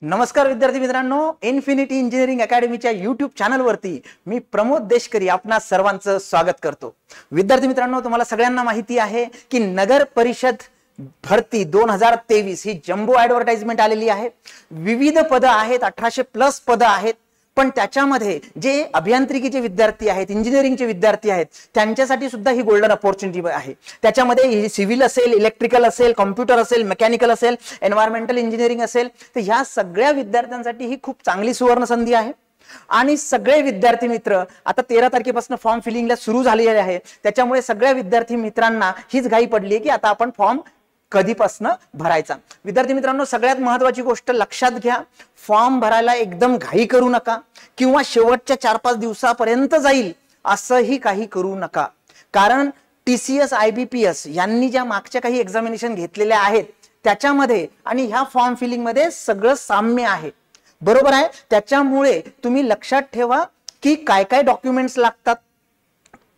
नमस्कार विद्यार्थी मित्रांनो, इन्फिनिटी इंजिनिअरिंग अकॅडमीच्या यूट्यूब चॅनलवरती मी प्रमोद देशकरी आपणा सर्वांचं स्वागत करतो। विद्यार्थी मित्रांनो, तुम्हाला सगळ्यांना माहिती आहे की नगर परिषद भरती 2023 ही जम्बो ॲडव्हर्टाइजमेंट आलेली आहे। विविध पद आहेत, 1800+ पद आहेत, पण त्याच्यामध्ये जे अभियांत्रिकीचे विद्यार्थी आहेत, इंजिनिअरिंगचे विद्यार्थी आहेत, त्यांच्यासाठी सुद्धा ही गोल्डन अपॉर्च्युनिटी आहे। त्याच्यामध्ये सिव्हिल असेल, इलेक्ट्रिकल असेल, कॉम्प्युटर असेल, मेकॅनिकल असेल, एन्व्हायरमेंटल इंजिनिअरिंग असेल, तर ह्या सगळ्या विद्यार्थ्यांसाठी ही खूप चांगली सुवर्ण संधी आहे। आणि सगळे विद्यार्थी मित्र आता 13 तारखेपासून फॉर्म फिलिंगला सुरू झालेले आहे। त्याच्यामुळे सगळ्या विद्यार्थी मित्रांना हीच घाई पडली आहे की आता आपण फॉर्म कधीपासून भरायचा। विद्यार्थी मित्रांनो, सगळ्यात महत्त्वाची गोष्ट लक्षात घ्या, फॉर्म भरायला एकदम घाई करू नका किंवा शेवटच्या 4-5 दिवसापर्यंत जाईल असंही काही करू नका। कारण TCS IBPS यांनी ज्या मागच्या काही एक्झामिनेशन घेतलेल्या आहेत त्याच्यामध्ये आणि ह्या फॉर्म फिलिंग मध्ये सगळं साम्य आहे, बरोबर आहे। त्याच्यामुळे तुम्ही लक्षात ठेवा की काय काय डॉक्युमेंट्स लागतात,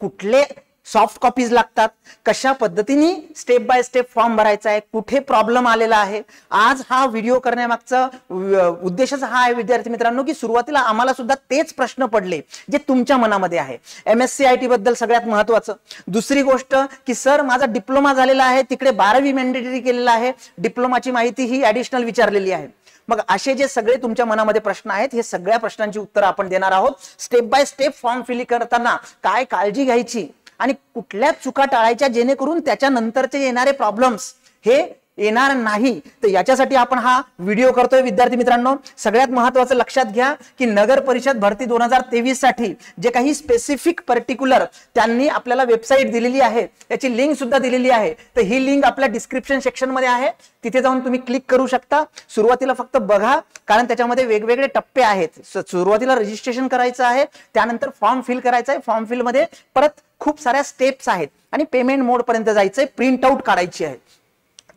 कुठले सॉफ्ट कॉपीज लागतात, कशा पद्धतीने स्टेप बाय स्टेप फॉर्म भरायचा आहे, कुठे प्रॉब्लेम आलेला आहे। आज हा व्हिडिओ करण्यामागचा उद्देशच हा आहे विद्यार्थी मित्रांनो की सुरुवातीला आम्हाला सुद्धा तेच प्रश्न पडले जे तुमच्या मनामध्ये आहे। MSc IT बद्दल सगळ्यात महत्त्वाचं। दुसरी गोष्ट की सर माझा डिप्लोमा झालेला आहे, तिकडे 12वी मॅन्डेटरी केलेला आहे, डिप्लोमाची माहिती ही ॲडिशनल विचारलेली आहे। मग असे जे सगळे तुमच्या मनामध्ये प्रश्न आहेत, हे सगळ्या प्रश्नांची उत्तरं आपण देणार आहोत। Step by step form fill करताना काय काळजी घ्यायची आणि कुठल्या चुका टाळायच्या जेणेकरून त्याच्यानंतरचे येणारे प्रॉब्लेम्स हे येणार नाही, तर याच्यासाठी आपण हा व्हिडिओ करतोय। विद्यार्थी मित्रांनो, सगळ्यात महत्त्वाचं लक्षात घ्या की नगर परिषद भरती 2023 साठी जे काही स्पेसिफिक पर्टिक्युलर त्यांनी आपल्याला वेबसाईट दिलेली आहे, त्याची लिंक सुद्धा दिलेली आहे, तर ही लिंक आपल्या डिस्क्रिप्शन सेक्शन मध्ये आहे, तिथे जाऊन तुम्ही क्लिक करू शकता। सुरुवातीला फक्त बघा, कारण त्याच्यामध्ये वेगवेगळे टप्पे आहेत। सुरुवातीला रजिस्ट्रेशन करायचं आहे, त्यानंतर फॉर्म फिल करायचा आहे, फॉर्म फिल मध्ये परत खूप साऱ्या स्टेप्स आहेत आणि पेमेंट मोड पर्यंत जायचंय, प्रिंट आउट काढायची आहे।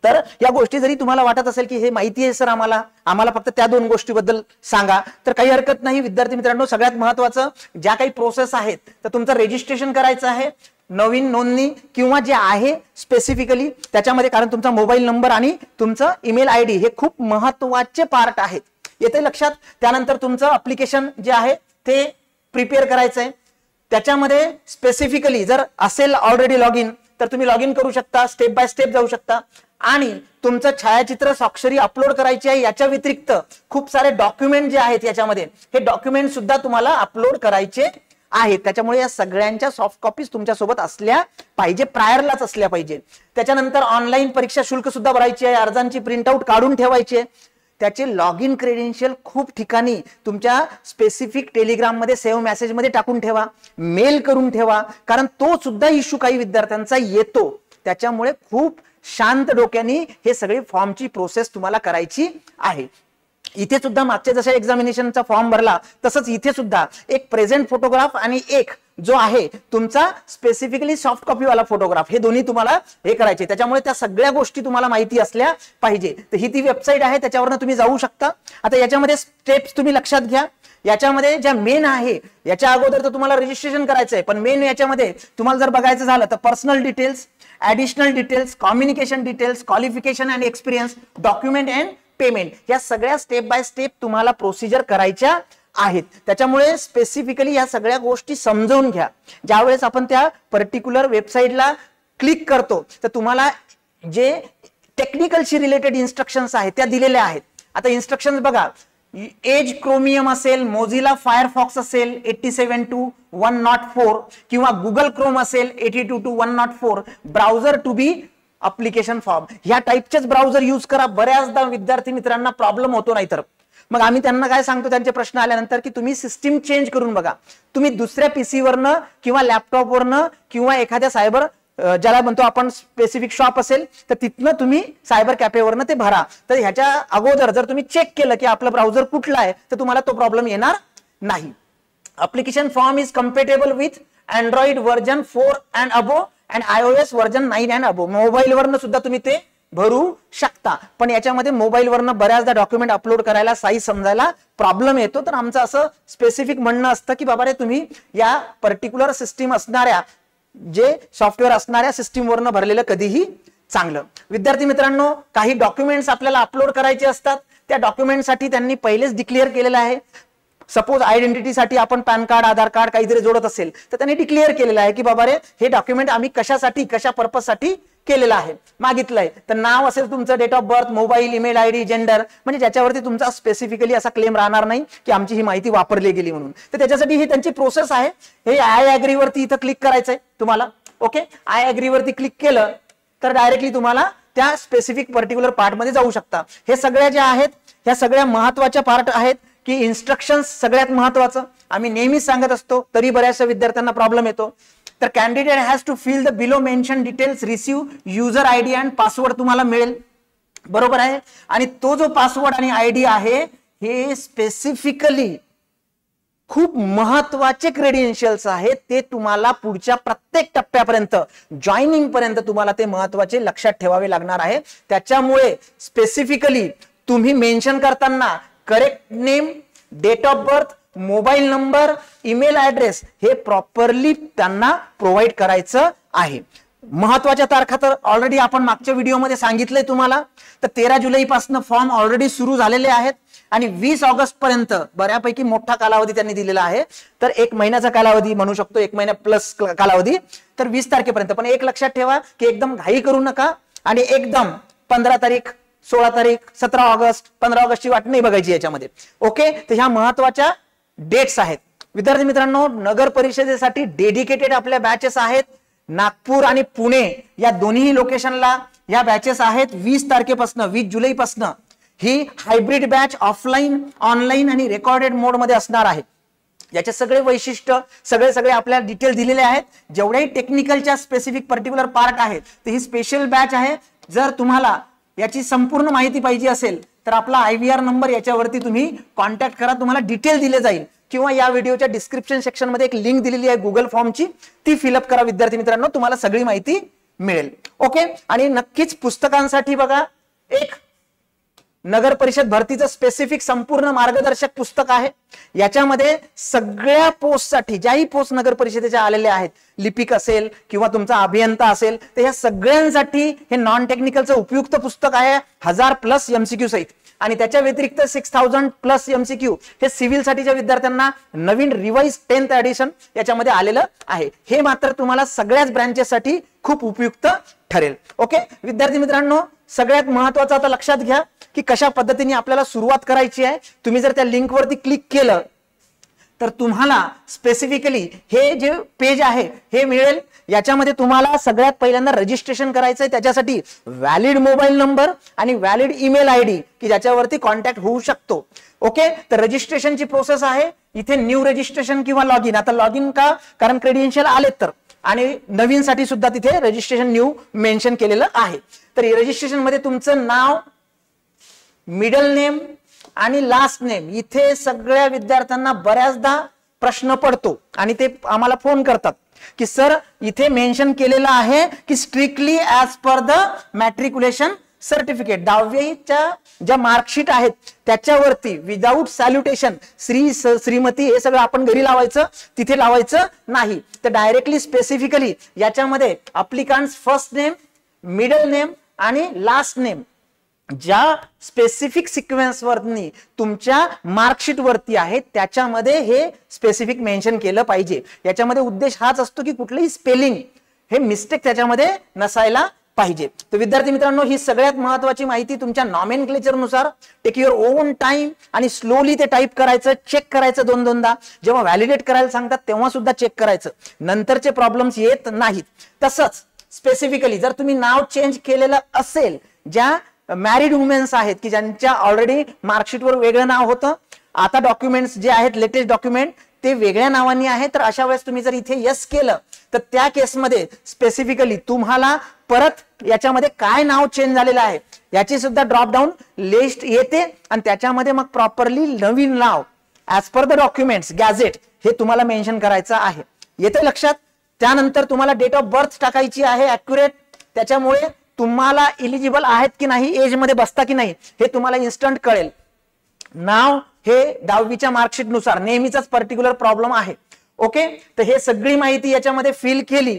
तर या गोष्टी जरी तुम्हाला वाटत असेल की हे माहिती आहे सर आम्हाला फक्त त्या 2 गोष्टीबद्दल सांगा, तर काही हरकत नाही। विद्यार्थी मित्रांनो, सगळ्यात महत्त्वाचं ज्या काही प्रोसेस आहेत, तर तुमचं रजिस्ट्रेशन करायचं आहे, नवीन नोंदणी किंवा जे आहे स्पेसिफिकली त्याच्यामध्ये, कारण तुमचा मोबाईल नंबर आणि तुमचं ईमेल ID हे खूप महत्त्वाचे पार्ट आहेत, येते लक्षात। त्यानंतर तुमचं ऍप्लिकेशन जे आहे ते प्रिपेअर करायचं आहे, त्याच्यामध्ये स्पेसिफिकली जर असेल ऑलरेडी लॉग इन तर तुम्ही लॉग इन करू शकता, स्टेप बाय स्टेप जाऊ शकता। आणि तुमचं छायाचित्र स्वाक्षरी अपलोड करायची आहे। याच्या व्यतिरिक्त खूप सारे डॉक्युमेंट जे आहेत याच्यामध्ये, हे डॉक्युमेंट सुद्धा तुम्हाला अपलोड करायचे आहेत। त्याच्यामुळे या सगळ्यांच्या सॉफ्ट कॉपीज तुमच्या सोबत असल्या पाहिजे, प्रायरलाच असल्या पाहिजे। त्याच्यानंतर ऑनलाईन परीक्षा शुल्क सुद्धा भरायची आहे, अर्जांची प्रिंटआउट काढून ठेवायची आहे, त्याचे लॉग इन क्रेडेन्शियल खूप ठिकाणी तुमच्या स्पेसिफिक टेलिग्राम मध्ये सेव्ह मेसेज मध्ये टाकून ठेवा, मेल करून ठेवा, कारण तो सुद्धा इश्यू काही विद्यार्थ्यांचा येतो। त्याच्यामुळे खूप शांत डोक्याने हे सगळे फॉर्मची प्रोसेस तुम्हाला करायची आहे। इथे सुद्धा मागच्या जशा एक्झामिनेशनचा फॉर्म भरला तसंच इथे सुद्धा एक प्रेझेंट फोटोग्राफ आणि एक जो आहे तुमचा स्पेसिफिकली सॉफ्ट कॉपी वाला फोटोग्राफ, हे दोन्ही तुम्हाला हे करायचे। त्याच्यामुळे त्या सगळ्या गोष्टी तुम्हाला माहिती असल्या पाहिजे। तर ही ती वेबसाईट आहे, त्याच्यावरनं तुम्ही जाऊ शकता। आता याच्यामध्ये स्टेप्स तुम्ही लक्षात घ्या, याच्यामध्ये ज्या मेन आहे, याच्या अगोदर तर तुम्हाला रजिस्ट्रेशन करायचंय, पण मेन याच्यामध्ये तुम्हाला जर बघायचं झालं तर personal details, additional details, communication details, qualification and experience, document and payment, या सगळ्या स्टेप बाय स्टेप तुम्हाला प्रोसिजर करायच्या आहेत। त्याच्यामुळे स्पेसिफिकली या सगळ्या गोष्टी समजून घ्या। ज्यावेळेस आपण त्या पर्टिक्युलर वेबसाईटला क्लिक करतो तर तुम्हाला जे टेक्निकलशी रिलेटेड इन्स्ट्रक्शन्स आहेत त्या दिलेल्या आहेत। आता इन्स्ट्रक्शन्स बघा, एज क्रोमियम असेल, मोझिला फायरफॉक्स असेल 87 to 104 किंवा गुगल क्रोम असेल 82 to 104, browser to be application form, ह्या टाईपचेच ब्राउझर यूज करा। बऱ्याचदा विद्यार्थी मित्रांना प्रॉब्लेम होतो, नाहीतर मग आम्ही त्यांना काय सांगतो, त्यांचे प्रश्न आल्यानंतर की तुम्ही सिस्टीम चेंज करून बघा, तुम्ही दुसऱ्या PC वरनं किंवा लॅपटॉपवरनं किंवा एखाद्या सायबर ज्याला म्हणतो आपण स्पेसिफिक शॉप असेल तर तिथनं तुम्ही सायबर कॅफेवरनं ते भरा। तर ह्याच्या अगोदर जर तुम्ही चेक केलं की आपलं ब्राउझर कुठला आहे तर तुम्हाला तो प्रॉब्लेम येणार नाही। Application form is compatible with Android version 4 and above and iOS version 9 and above, mobile वरनं सुद्धा तुम्ही ते भरू शकता। पण याच्यामध्ये मोबाईल वरनं बऱ्याचदा डॉक्युमेंट अपलोड करायला, साईज समजायला प्रॉब्लेम येतो। तर आमचं असं स्पेसिफिक म्हणणं असतं की बाबा रे, तुम्ही या पर्टिक्युलर सिस्टीम असणाऱ्या, जे सॉफ्टवेअर असणाऱ्या सिस्टीम वरनं भरलेलं कधीही चांगलं। विद्यार्थी मित्रांनो, काही डॉक्युमेंट्स आपल्याला अपलोड करायचे असतात, त्या डॉक्युमेंटसाठी त्यांनी पहिलेच डिक्लेअर केलेलं आहे. सपोज आयडेंटिटीसाठी आपण पॅन कार्ड, आधार कार्ड काहीतरी जोडत असेल तर त्यांनी डिक्लेअर केलेलं आहे की बाबा रे हे डॉक्युमेंट आम्ही कशासाठी, कशा पर्पजसाठी केलेलं आहे, मागितलंय. तर नाव असेल तुमचं, date of birth, mobile, email ID, gender, म्हणजे ज्याच्यावरती तुमचा स्पेसिफिकली असा क्लेम राहणार नाही की आमची ही माहिती वापरली गेली म्हणून. तर त्याच्यासाठी ही त्यांची प्रोसेस आहे. हे आय अग्री वरती इथं क्लिक करायचंय तुम्हाला. ओके, आय अग्री वरती क्लिक केलं तर डायरेक्टली तुम्हाला त्या स्पेसिफिक पर्टिक्युलर पार्ट मध्ये जाऊ शकता. हे सगळ्या ज्या आहेत ह्या सगळ्या महत्वाच्या पार्ट आहेत की इन्स्ट्रक्शन्स सगळ्यात महत्वाचं आम्ही नेहमीच सांगत असतो, तरी बऱ्याचशा विद्यार्थ्यांना प्रॉब्लेम येतो. तर candidate has to fill the below mention details, receive user ID and password तुम्हाला मिळेल, बरोबर आहे. आणि तो जो पासवर्ड आणि आयडी आहे हे स्पेसिफिकली खूप महत्वाचे क्रेडेन्शियल्स आहेत. ते तुम्हाला पुढच्या प्रत्येक टप्प्यापर्यंत, जॉईनिंग पर्यंत तुम्हाला ते महत्वाचे लक्षात ठेवावे लागणार आहे. त्याच्यामुळे स्पेसिफिकली तुम्ही मेन्शन करताना correct name, date of birth, mobile number, email address हे प्रॉपरली त्यांना प्रोव्हाइड करायचं आहे. महत्वाच्या तारखा तर ऑलरेडी आपण मागच्या व्हिडिओमध्ये सांगितलंय तुम्हाला. तर 13 जुलैपासून फॉर्म ऑलरेडी सुरू झालेले आहेत आणि 20 ऑगस्ट पर्यंत बऱ्यापैकी मोठा कालावधी त्यांनी दिलेला आहे. तर 1 महिन्याचा कालावधी म्हणू शकतो, 1 महिना प्लस कालावधी, तर 20 तारखेपर्यंत. पण एक लक्षात ठेवा की एकदम घाई करू नका आणि एकदम 15 तारीख, 16 तारीख, 17 ऑगस्ट, 15 ऑगस्टची वाट नाही बघायची याच्यामध्ये. ओके, तर ह्या महत्वाच्या डेट्स आहेत. विद्यार्थी मित्रांनो, नगर परिषदेसाठी डेडिकेटेड आपल्या बॅचेस आहेत. नागपूर आणि पुणे या दोन्ही लोकेशनला या बॅचेस आहेत. 20 तारखेपासून, 20 जुलैपासून ही हायब्रिड बॅच ऑफलाईन, ऑनलाईन आणि रेकॉर्डेड मोड मध्ये असणार आहे. याचे सगळे वैशिष्ट्य, सगळे आपल्याला डिटेल दिलेले आहेत. जेवढेही टेक्निकलच्या स्पेसिफिक पर्टिक्युलर पार्ट आहेत ते ही स्पेशल बॅच आहे. जर तुम्हाला याची संपूर्ण माहिती पाहिजे असेल तर आपला IVR नंबर याच्यावरती तुम्ही कॉन्टॅक्ट करा, तुम्हाला डिटेल दिले जाईल. किंवा या व्हिडिओच्या डिस्क्रिप्शन सेक्शन मध्ये एक लिंक दिलेली आहे गुगल फॉर्मची, ती फिलअप करा विद्यार्थी मित्रांनो, तुम्हाला सगळी माहिती मिळेल. ओके, आणि नक्कीच पुस्तकांसाठी बघा एक नगर परिषद भरतीचं स्पेसिफिक संपूर्ण मार्गदर्शक पुस्तक आहे. याच्यामध्ये सगळ्या पोस्टसाठी, ज्याही पोस्ट नगर परिषदेच्या आलेल्या आहेत, लिपिक असेल किंवा तुमचा अभियंता असेल, तर या सगळ्यांसाठी हे नॉन टेक्निकलचं उपयुक्त पुस्तक आहे 1000+ MCQ सहित. आणि त्याच्या व्यतिरिक्त 6000+ MCQ हे सिव्हिल साठीच्या विद्यार्थ्यांना नवीन रिवाइज 10th एडिशन याच्यामध्ये आलेलं आहे. हे मात्र तुम्हाला सगळ्याच ब्रँचेससाठी खूप उपयुक्त ठरेल. ओके विद्यार्थी मित्रांनो, सगळ्यात महत्वाचं आता लक्षात घ्या की कशा पद्धतीने आपल्याला सुरुवात करायची आहे. तुम्ही जर त्या लिंक वरती क्लिक केलं तर तुम्हाला स्पेसिफिकली हे जे पेज आहे हे मिळेल. याच्यामध्ये तुम्हाला सगळ्यात पहिल्यांदा रजिस्ट्रेशन करायचं आहे. त्याच्यासाठी व्हॅलिड मोबाईल नंबर आणि व्हॅलिड ईमेल आयडी की ज्याच्यावरती कॉन्टॅक्ट होऊ शकतो. ओके, तर रजिस्ट्रेशनची प्रोसेस आहे. इथे न्यू रजिस्ट्रेशन किंवा लॉग इन. आता लॉग इन का, कारण क्रेडेन्शियल आलेत तर, आणि नवीन साठी सुद्धा तिथे रजिस्ट्रेशन न्यू मेन्शन केलेलं आहे. तर रजिस्ट्रेशन मध्ये तुमचं नाव, मिडल नेम आणि लास्ट नेम, इथे सगळ्या विद्यार्थ्यांना बऱ्याचदा प्रश्न पडतो आणि ते आम्हाला फोन करतात की सर इथे मेन्शन केलेलं आहे की strictly as per the matriculation certificate, 10वीच्या ज्या मार्कशीट आहेत त्याच्यावरती विदाऊट सॅल्युटेशन श्री श्रीमती हे सगळं आपण घरी लावायचं, तिथे लावायचं नाही. तर डायरेक्टली स्पेसिफिकली याच्यामध्ये अप्लिकंट्स फर्स्ट नेम, मिडल नेम आणि लास्ट नेम ज्या स्पेसिफिक सिक्वेन्स वरती तुमच्या मार्कशीट वरती आहे त्याच्यामध्ये हे स्पेसिफिक मेन्शन केलं पाहिजे. याच्यामध्ये उद्देश हाच असतो की कुठलीही स्पेलिंग हे मिस्टेक त्याच्यामध्ये नसायला पाहिजे. तर विद्यार्थी मित्रांनो, ही सगळ्यात महत्वाची माहिती तुमच्या नॉमेनक्लेचर नुसार टेक युअर ओन टाइम आणि स्लोली ते टाईप करायचं, चेक करायचं 2-2दा. जेव्हा व्हॅलिडेट करायला सांगतात तेव्हा सुद्धा चेक करायचं, नंतरचे प्रॉब्लेम्स येत नाहीत. तसंच स्पेसिफिकली जर तुम्ही नाव चेंज केलेलं असेल, ज्या मॅरिड वुमेन्स आहेत की ज्यांच्या ऑलरेडी मार्कशीटवर वेगळं नाव होतं, आता डॉक्युमेंट्स जे आहेत लेटेस्ट डॉक्युमेंट ते वेगळ्या नावाने आहे, तर अशा वेळेस तुम्ही जर इथे यस केलं तर त्या केसमध्ये स्पेसिफिकली तुम्हाला परत याच्यामध्ये काय नाव चेंज झालेलं आहे याची सुद्धा ड्रॉप डाऊन लिस्ट येते आणि त्याच्यामध्ये मग properly Naveen now as per the documents gadget हे तुम्हाला मेन्शन करायचं आहे. येते लक्षात. त्यानंतर तुम्हाला डेट ऑफ बर्थ टाकायची आहे ऍक्युरेट. त्याच्यामुळे तुम्हाला इलिजिबल आहेत की नाही, एज मध्ये बसता की नाही हे तुम्हाला इन्स्टंट कळेल. नाव हे 10वीच्या मार्कशीट नुसार नेहमीचाच पर्टिक्युलर प्रॉब्लेम आहे. ओके, तर हे सगळी माहिती याच्यामध्ये फिल केली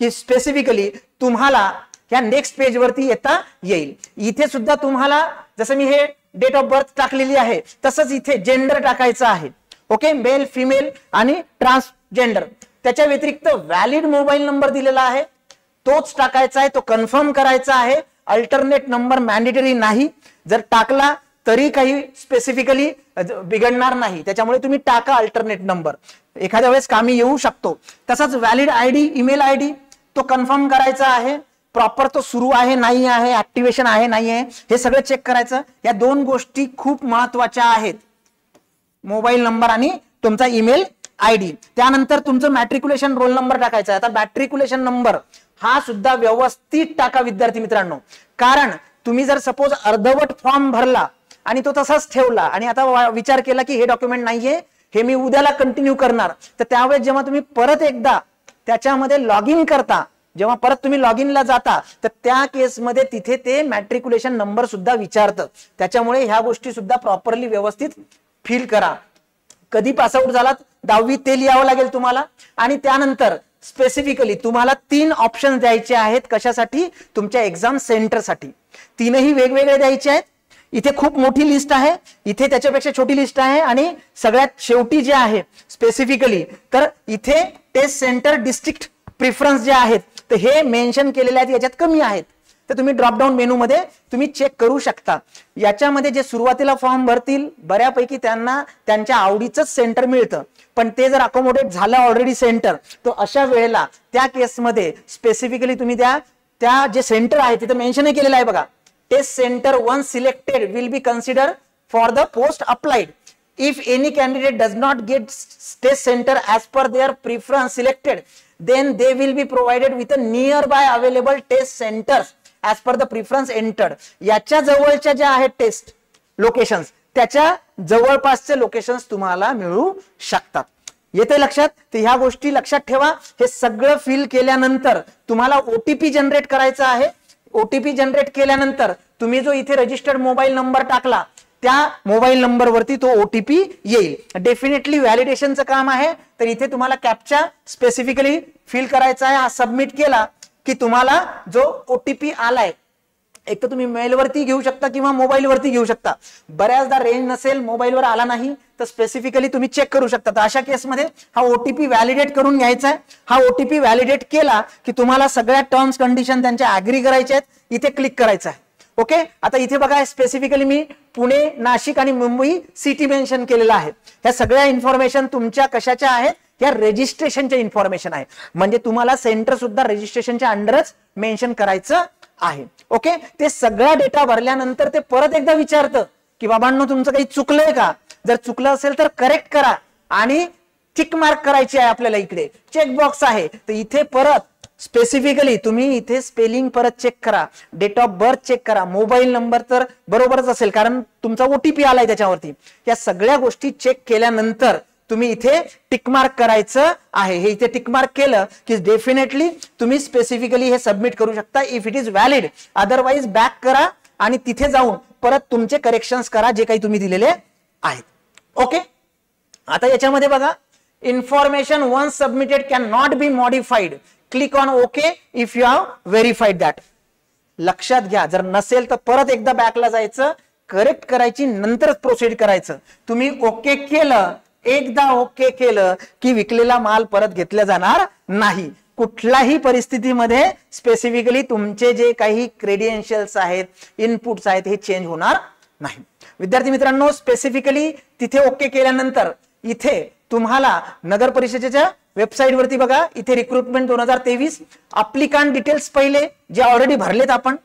की स्पेसिफिकली तुम्हाला या नेक्स्ट पेज वरती येता येईल. इथे सुद्धा तुम्हाला जसं मी हे डेट ऑफ बर्थ टाकलेली आहे तसंच इथे जेंडर टाकायचं आहे. ओके, मेल, फिमेल आणि ट्रान्सजेंडर. त्याच्या व्यतिरिक्त व्हॅलिड मोबाईल नंबर दिलेला आहे तोच टाकायचा आहे, तो कन्फर्म करायचा आहे. अल्टरनेट नंबर मॅन्डेटरी नाही, जर टाकला तरी काही स्पेसिफिकली बिघडणार नाही, त्याच्यामुळे तुम्ही टाका अल्टरनेट नंबर, एखाद्या वेळेस कामी येऊ शकतो. तसाच व्हॅलिड आयडी, ईमेल आयडी तो कन्फर्म करायचा आहे, प्रॉपर तो सुरू आहे नाही आहे, ऍक्टिव्हेशन आहे नाही आहे हे सगळं चेक करायचं. या दोन गोष्टी खूप महत्वाच्या आहेत, मोबाईल नंबर आणि तुमचा ईमेल आयडी. त्यानंतर तुमचं मॅट्रिक्युलेशन रोल नंबर टाकायचा आहे. आता मॅट्रिक्युलेशन नंबर हा सुद्धा व्यवस्थित टाका विद्यार्थी मित्रांनो, कारण तुम्ही जर सपोज अर्धवट फॉर्म भरला आणि तो तसाच ठेवला आणि आता विचार केला की हे डॉक्युमेंट नाहीये, हे मी उद्याला कंटिन्यू करणार, तर त्यावेळेस जेव्हा तुम्ही परत एकदा त्याच्यामध्ये लॉग इन करता, जेव्हा परत तुम्ही लॉग इनला जाता, तर त्या केसमध्ये तिथे ते मॅट्रिक्युलेशन नंबर सुद्धा विचारतं. त्याच्यामुळे ह्या गोष्टी सुद्धा प्रॉपरली व्यवस्थित फिल करा. कधी पासआउट झालात 10वी ते लिहावं लागेल तुम्हाला. आणि त्यानंतर स्पेसिफिकली तुम्हाला 3 ऑप्शन द्यायचे आहेत. कशासाठी? तुमच्या एक्झाम सेंटरसाठी. 3ही वेगवेगळे द्यायचे आहेत. इथे खूप मोठी लिस्ट आहे, इथे त्याच्यापेक्षा छोटी लिस्ट आहे आणि सगळ्यात शेवटी जे आहे स्पेसिफिकली तर इथे टेस्ट सेंटर डिस्ट्रिक्ट प्रिफरन्स जे आहेत तर हे मेन्शन केलेले आहेत, याच्यात कमी आहेत. तर तुम्ही ड्रॉपडाऊन मेनू मध्ये तुम्ही चेक करू शकता. याच्यामध्ये जे सुरुवातीला फॉर्म भरतील बऱ्यापैकी त्यांना त्यांच्या आवडीचं सेंटर मिळतं, पण ते जर अकोमोडेट झालं ऑलरेडी सेंटर, तर अशा वेळेला त्या केसमध्ये स्पेसिफिकली तुम्ही त्या जे सेंटर आहे तिथे मेन्शन केलेलं आहे बघा, test centre once selected will be considered for the post applied. If any candidate does not get test center as per their preference selected, then they will be provided with a nearby available test centers as per the preference entered. याच्या जवळच्या ज्या आहेत taste locations, त्याच्या जवळपासचे locations तुम्हाला मिळू शकतात. येते लक्षात? तर ह्या गोष्टी लक्षात ठेवा. हे सगळं फिल केल्यानंतर तुम्हाला ओटीपी जनरेट करायचा आहे. ओटीपी जनरेट केल्यानंतर तुम्ही जो इथे रजिस्टर्ड मोबाईल नंबर टाकला त्या मोबाईल नंबरवरती तो ओटीपी येईल. डेफिनेटली व्हॅलिडेशनचं काम आहे, तर इथे तुम्हाला कॅप्चा स्पेसिफिकली फिल करायचा आहे. हा सबमिट केला की तुम्हाला जो ओटीपी आलाय, एक तर तुम्ही मेलवरती घेऊ शकता किंवा मोबाईलवरती घेऊ शकता. बऱ्याचदा रेंज नसेल, मोबाईलवर आला नाही, तर स्पेसिफिकली तुम्ही चेक करू शकता. तर अशा केसमध्ये हा ओटीपी व्हॅलिडेट करून घ्यायचा आहे. हा ओटीपी व्हॅलिडेट केला की तुम्हाला सगळ्या टर्म्स कंडिशन त्यांच्या ऍग्री करायच्या आहेत, इथे क्लिक करायचं आहे. ओके, आता इथे बघा स्पेसिफिकली मी पुणे, नाशिक आणि मुंबई सिटी मेन्शन केलेला आहे. ह्या सगळ्या इन्फॉर्मेशन तुमच्या कशाच्या आहेत? या रजिस्ट्रेशनच्या इन्फॉर्मेशन आहे. म्हणजे तुम्हाला सेंटर सुद्धा रजिस्ट्रेशनच्या अंडरच मेन्शन करायचं आहे. ओके, ते सगळा डेटा भरल्यानंतर ते परत एकदा विचारतं की बाबांनो तुमचं काही चुकलंय का? जर चुकलं असेल तर करेक्ट करा आणि टिक मार्क करायची आहे. आपल्याला इकडे चेक बॉक्स आहे, तर इथे परत स्पेसिफिकली तुम्ही इथे स्पेलिंग परत चेक करा, डेट ऑफ बर्थ चेक करा, मोबाईल नंबर तर बरोबरच असेल कारण तुमचा ओटीपी आलाय त्याच्यावरती. या सगळ्या गोष्टी चेक केल्यानंतर तुम्ही इथे टिक मार्क करायचं आहे. हे इथे टिक मार्क केलं की डेफिनेटली तुम्ही स्पेसिफिकली हे सबमिट करू शकता if it is valid. Otherwise back करा आणि तिथे जाऊन परत तुमचे करेक्शन्स करा जे काही तुम्ही दिलेले आहेत. ओके, आता याच्यामध्ये बघा, information once submitted can not be modified. Click on okay if you have verified that. लक्षात घ्या, जर नसेल तर परत एकदा बॅकला जायचं, करेक्ट करायची, नंतर प्रोसीड करायचं. तुम्ही ओके केलं, एकदा ओके केलं की विकलेला माल परत घेतला जाणार नाही. कुठल्याही परिस्थितीमध्ये स्पेसिफिकली तुमचे जे काही क्रेडेन्शियल्स आहेत, इनपुट्स आहेत, हे चेंज होणार नाही. विद्यार्थी मित्रांनो, स्पेसिफिकली तिथे ओके केल्यानंतर इथे तुम्हाला नगर परिषदेच्या वेबसाईट वरती बघा, इथे रिक्रुटमेंट 2023 अप्लिकांट डिटेल्स पहिले जे ऑलरेडी भरलेत आपण,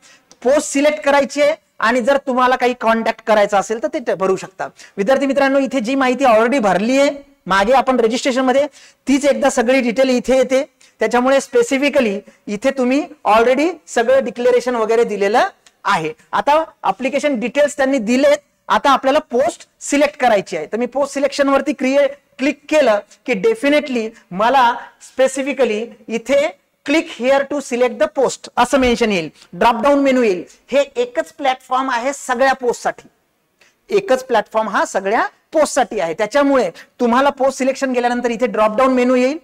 पोस्ट सिलेक्ट करायची आहे आणि जर तुम्हाला काही कॉन्टॅक्ट करायचा असेल तर ते भरू शकता. विद्यार्थी मित्रांनो, इथे जी माहिती ऑलरेडी भरली आहे मागे आपण रजिस्ट्रेशन मध्ये, तीच एकदा सगळी डिटेल इथे येते. त्याच्यामुळे स्पेसिफिकली इथे तुम्ही ऑलरेडी सगळं डिक्लेरेशन वगैरे दिलेलं आहे. आता अप्लिकेशन डिटेल्स त्यांनी दिलेत, आता आपल्याला पोस्ट सिलेक्ट करायची आहे. तर मी पोस्ट सिलेक्शन वरती क्लिक केलं की डेफिनेटली मला स्पेसिफिकली इथे click here to select the post असं मेन्शन येईल, ड्रॉपडाऊन मेनू येईल. हे एकच प्लॅटफॉर्म आहे सगळ्या पोस्टसाठी, एकच प्लॅटफॉर्म हा सगळ्या पोस्टसाठी आहे. त्याच्यामुळे तुम्हाला पोस्ट सिलेक्शन केल्यानंतर इथे ड्रॉपडाऊन मेनू येईल.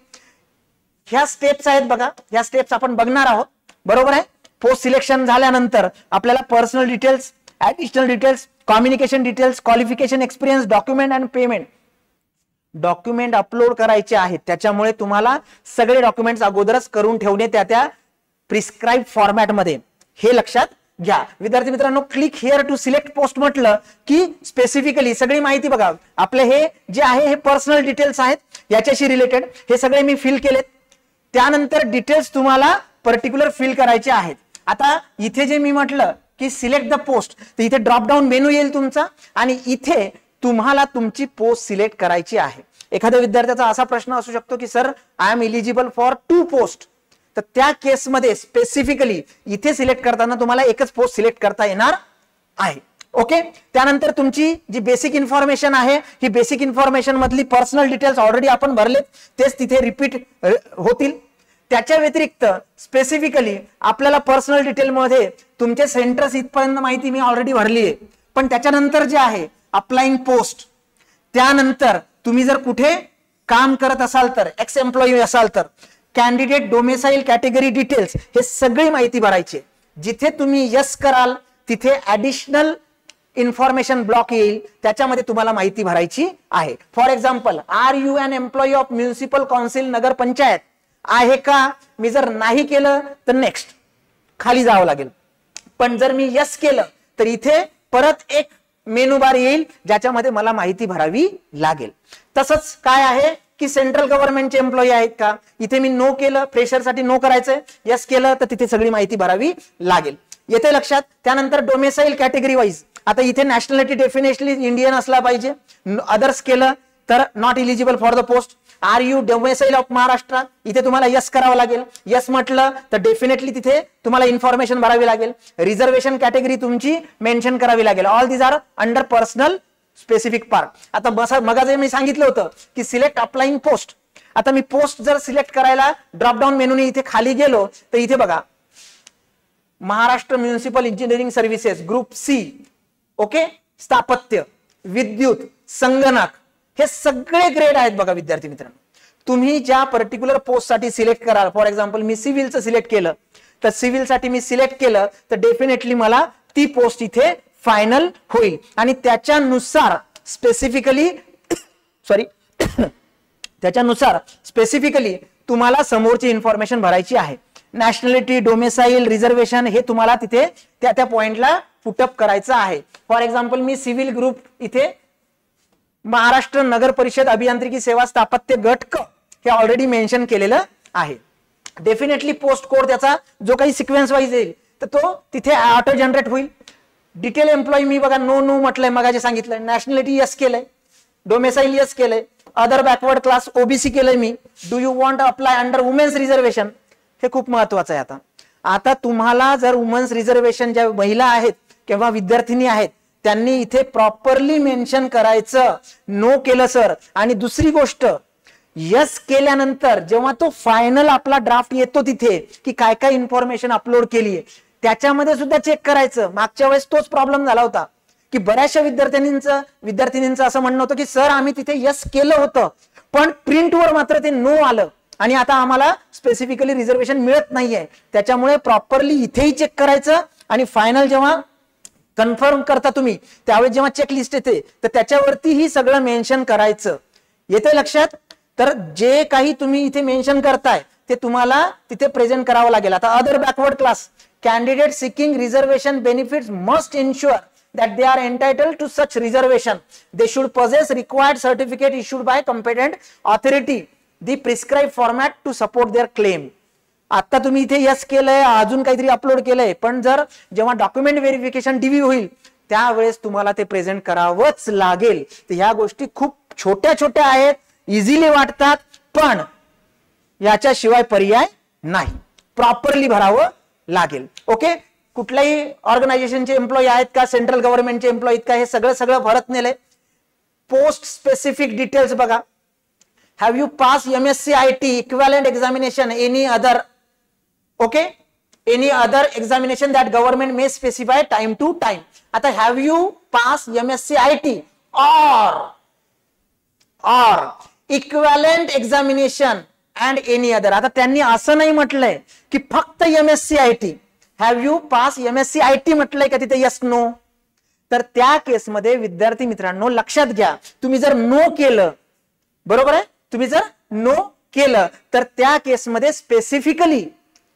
ह्या स्टेप्स आहेत बघा, ह्या स्टेप्स आपण बघणार आहोत, बरोबर आहे. पोस्ट सिलेक्शन झाल्यानंतर आपल्याला personal details additional details, communication details, qualification, experience, document and payment. Document upload करायचे आहेत, त्याच्यामुळे तुम्हाला सगळे डॉक्युमेंट्स अगोदरच करून ठेवणे त्या प्रिस्क्राइब फॉर्मॅटमध्ये, हे लक्षात घ्या. विद्यार्थी मित्रांनो, click here to select post म्हटलं की स्पेसिफिकली सगळी माहिती बघा. आपले हे जे आहे हे पर्सनल डिटेल्स आहेत, याच्याशी रिलेटेड हे सगळे मी फिल केलेत. त्यानंतर डिटेल्स तुम्हाला पर्टिक्युलर फिल करायचे आहेत. आता इथे जे मी म्हटलं की सिलेक्ट द पोस्ट, तर इथे ड्रॉप डाऊन मेनू येईल तुमचा आणि इथे तुम्हाला तुमची पोस्ट सिलेक्ट करायची आहे. एखाद्या विद्यार्थ्याचा असा प्रश्न असू शकतो की sir I am eligible for 2 post, तर त्या केसमध्ये स्पेसिफिकली इथे सिलेक्ट करताना तुम्हाला एकच पोस्ट सिलेक्ट करता येणार आहे. ओके. त्यानंतर तुमची जी बेसिक इन्फॉर्मेशन आहे, ही बेसिक इन्फॉर्मेशन मधली पर्सनल डिटेल्स ऑलरेडी आपण भरलेत, तेच तिथे रिपीट होतील. त्याच्या व्यतिरिक्त स्पेसिफिकली आपल्याला पर्सनल डिटेल मध्ये तुमचे सेंटर्स इथपर्यंत माहिती मी ऑलरेडी भरली आहे, पण त्याच्यानंतर जे आहे अप्लाइंग पोस्ट, त्यानंतर तुम्ही जर कुठे काम करत असाल तर, एक्स एम्प्लॉई असाल तर, कॅन्डिडेट डोमेसाईल कॅटेगरी डिटेल्स, हे सगळी माहिती भरायची. जिथे तुम्ही यस कराल तिथे ऍडिशनल इन्फॉर्मेशन ब्लॉक येईल, त्याच्यामध्ये तुम्हाला माहिती भरायची आहे. For example, are you an employee of municipal council nagar panchayat आहे का? मी जर नाही केलं तर नेक्स्ट खाली जावं लागेल, पण जर मी यस केलं तर इथे परत एक मेनू बार येईल ज्याच्यामध्ये मला माहिती भरावी लागेल. तसंच काय आहे की सेंट्रल गव्हर्नमेंटचे एम्प्लॉई आहेत का? इथे मी नो केलं, फ्रेशरसाठी नो करायचंय, यस केलं तर तिथे सगळी माहिती भरावी लागेल. येते लक्षात. त्यानंतर डोमेसाईल कॅटेगरी वाईज, आता इथे नॅशनॅलिटी डेफिनेटली इंडियन असला पाहिजे, अदर्स केलं तर not eligible for the post. Are you domicile of Maharashtra, इथे तुम्हाला यस करावं लागेल. यस म्हटलं तर डेफिनेटली तिथे तुम्हाला इन्फॉर्मेशन भरावी लागेल. रिझर्वेशन कॅटेगरी तुमची मेन्शन करावी लागेल. All these are under personal specific part. आता मग मी सांगितलं होतं की सिलेक्ट अप्लाइंग पोस्ट. आता मी पोस्ट जर सिलेक्ट करायला ड्रॉपडाऊन मेनूने इथे खाली गेलो तर इथे बघा Maharashtra municipal engineering services group C, okay, स्थापत्य, विद्युत, संगणक, हे सगळे ग्रेड आहेत बघा विद्यार्थी मित्रांनो. तुम्ही ज्या पर्टिक्युलर पोस्ट साठी सिलेक्ट कराल, फॉर एक्झाम्पल मी सिव्हिलचं सिलेक्ट केलं, तर सिव्हिल साठी मी सिलेक्ट केलं तर डेफिनेटली मला ती पोस्ट इथे फायनल होईल आणि त्याच्यानुसार स्पेसिफिकली तुम्हाला समोरची इन्फॉर्मेशन भरायची आहे. नॅशनॅलिटी, डोमेसाईल, रिझर्वेशन हे तुम्हाला तिथे त्या पॉइंटला पुटअप करायचं आहे. For example me civil group इथे महाराष्ट्र नगर परिषद अभियांत्रिकी सेवा स्थापत्य गट क हे ऑलरेडी मेन्शन केलेलं आहे. डेफिनेटली पोस्ट कोड त्याचा जो काही सिक्वेन्स वाईज येईल तर तो तिथे ऑटो जनरेट होईल. डिटेल एम्प्लॉई मी बघा नो नो म्हटलंय, मगाशी सांगितलंय. नॅशनॅलिटी यस केलंय, डोमेसाईल यस केलंय, अदर बॅकवर्ड क्लास ओबीसी केलंय मी. Do you want apply under women's reservation, हे खूप महत्वाचं आहे. आता तुम्हाला जर वुमेन्स रिझर्वेशन ज्या महिला आहेत किंवा विद्यार्थिनी आहेत त्यांनी इथे प्रॉपरली मेन्शन करायचं. नो केलं सर, आणि दुसरी गोष्ट यस केल्यानंतर जेव्हा तो फायनल आपला ड्राफ्ट येतो तिथे की काय काय इन्फॉर्मेशन अपलोड केली आहे त्याच्यामध्ये सुद्धा चेक करायचं. मागच्या वेळेस तोच प्रॉब्लेम झाला होता की बऱ्याचशा विद्यार्थिनींचं असं म्हणणं होतं की सर आम्ही तिथे यस केलं होतं पण प्रिंटवर मात्र ते नो आलं आणि आता आम्हाला स्पेसिफिकली रिझर्वेशन मिळत नाहीये. त्याच्यामुळे प्रॉपरली इथेही चेक करायचं आणि फायनल जेव्हा कन्फर्म करता तुम्ही त्यावेळेस जेव्हा चेकलिस्ट येते तर त्याच्यावरती ही सगळं मेन्शन करायचं. येते लक्षात. तर जे काही तुम्ही इथे मेन्शन करताय ते तुम्हाला तिथे प्रेझेंट करावं लागेल. आता other backward class candidate seeking reservation benefits must ensure that they are entitled to such reservation. They should possess required certificate issued by competent authority, the prescribed format to support their claim. आता तुम्ही इथे yes केलंय, अजून काहीतरी upload केलंय, पण जर जेव्हा डॉक्युमेंट व्हेरिफिकेशन डीव्ही होईल त्यावेळेस तुम्हाला ते प्रेझेंट करावंच लागेल. तर ह्या गोष्टी खूप छोट्या छोट्या आहेत, इझिली वाटतात, पण याच्याशिवाय पर्याय नाही. प्रॉपरली भरावं लागेल. ओके. कुठल्याही ऑर्गनायझेशनचे एम्प्लॉई आहेत का, सेंट्रल गव्हर्नमेंटचे एम्प्लॉई आहेत का, हे सगळं भरत नेले. पोस्ट स्पेसिफिक डिटेल्स बघा. Have you pass MSc IT equivalent examination any other, okay, any other examination that government may specify time to time. आता have you pass MSc IT और equivalent examination and any other. आता त्यांनी असं नाही म्हटलंय की फक्त MSc IT. Have you pass MSc IT म्हटलंय का तिथे यस नो. तर त्या केसमध्ये विद्यार्थी मित्रांनो लक्षात घ्या, तुम्ही जर नो केलं, बरोबर आहे, तुम्ही जर नो केलं तर त्या केसमध्ये स्पेसिफिकली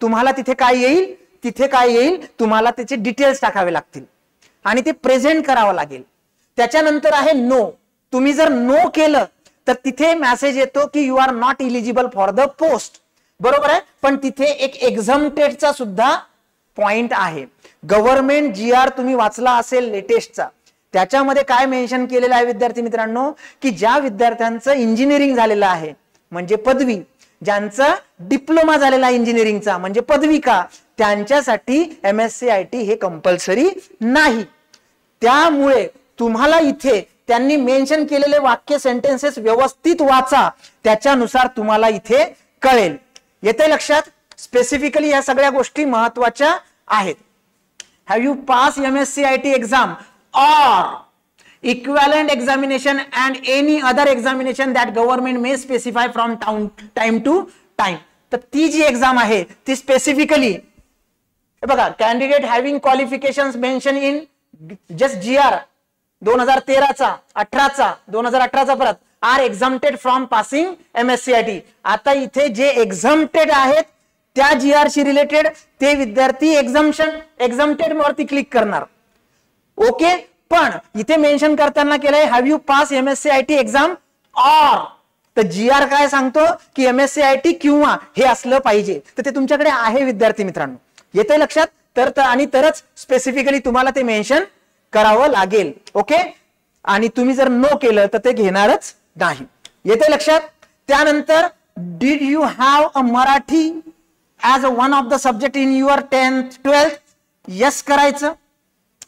तुम्हाला तिथे काय येईल, तुम्हाला त्याचे डिटेल्स टाकावे लागतील आणि ते प्रेझेंट करावं लागेल. त्याच्यानंतर आहे नो. तुम्ही जर नो केलं तर तिथे मेसेज येतो की you are not eligible for the post, बरोबर आहे. पण तिथे एक एक्झम्प्टेडचा सुद्धा पॉइंट आहे. गव्हर्नमेंट GR तुम्ही वाचला असेल लेटेस्टचा, त्याच्यामध्ये काय मेन्शन केलेलं आहे विद्यार्थी मित्रांनो, की ज्या विद्यार्थ्यांचं इंजिनिअरिंग झालेलं आहे म्हणजे पदवी, ज्यांचा डिप्लोमा झालेला आहे इंजिनिअरिंगचा म्हणजे पदविका, त्यांच्यासाठी MSc IT हे कंपल्सरी नाही. त्यामुळे तुम्हाला इथे त्यांनी मेन्शन केलेले वाक्य सेंटेन्सेस व्यवस्थित वाचा, त्याच्यानुसार तुम्हाला इथे कळेल. येते लक्षात? स्पेसिफिकली या सगळ्या गोष्टी महत्वाच्या आहेत. Have you pass MSc IT exam or equivalent examination and any other examination that government may specify from time to time. तर ती जी एक्झाम आहे ती स्पेसिफिकली बघा, candidate having qualifications mention in just GR 2013चा 18चा 2018चा परत are exempted from passing MSc IT. आता इथे जे एक्झम्प्टेड आहेत त्या GR शी रिलेटेड ते विद्यार्थी एक्झम्प्टेड वरती क्लिक करणार. ओके, पण इथे मेन्शन करताना केलंय have you pass MSc IT exam or, तर GR काय सांगतो की MSc IT किंवा हे असलं पाहिजे. तर ते तुमच्याकडे आहे विद्यार्थी मित्रांनो, येते लक्षात? तर आणि तरच स्पेसिफिकली तुम्हाला ते मेन्शन करावं लागेल. ओके, आणि तुम्ही जर नो केलं तर ते घेणारच नाही. येते लक्षात? त्यानंतर did you have a Marathi as a one of the subject in your 10th 12th? Yes करायचं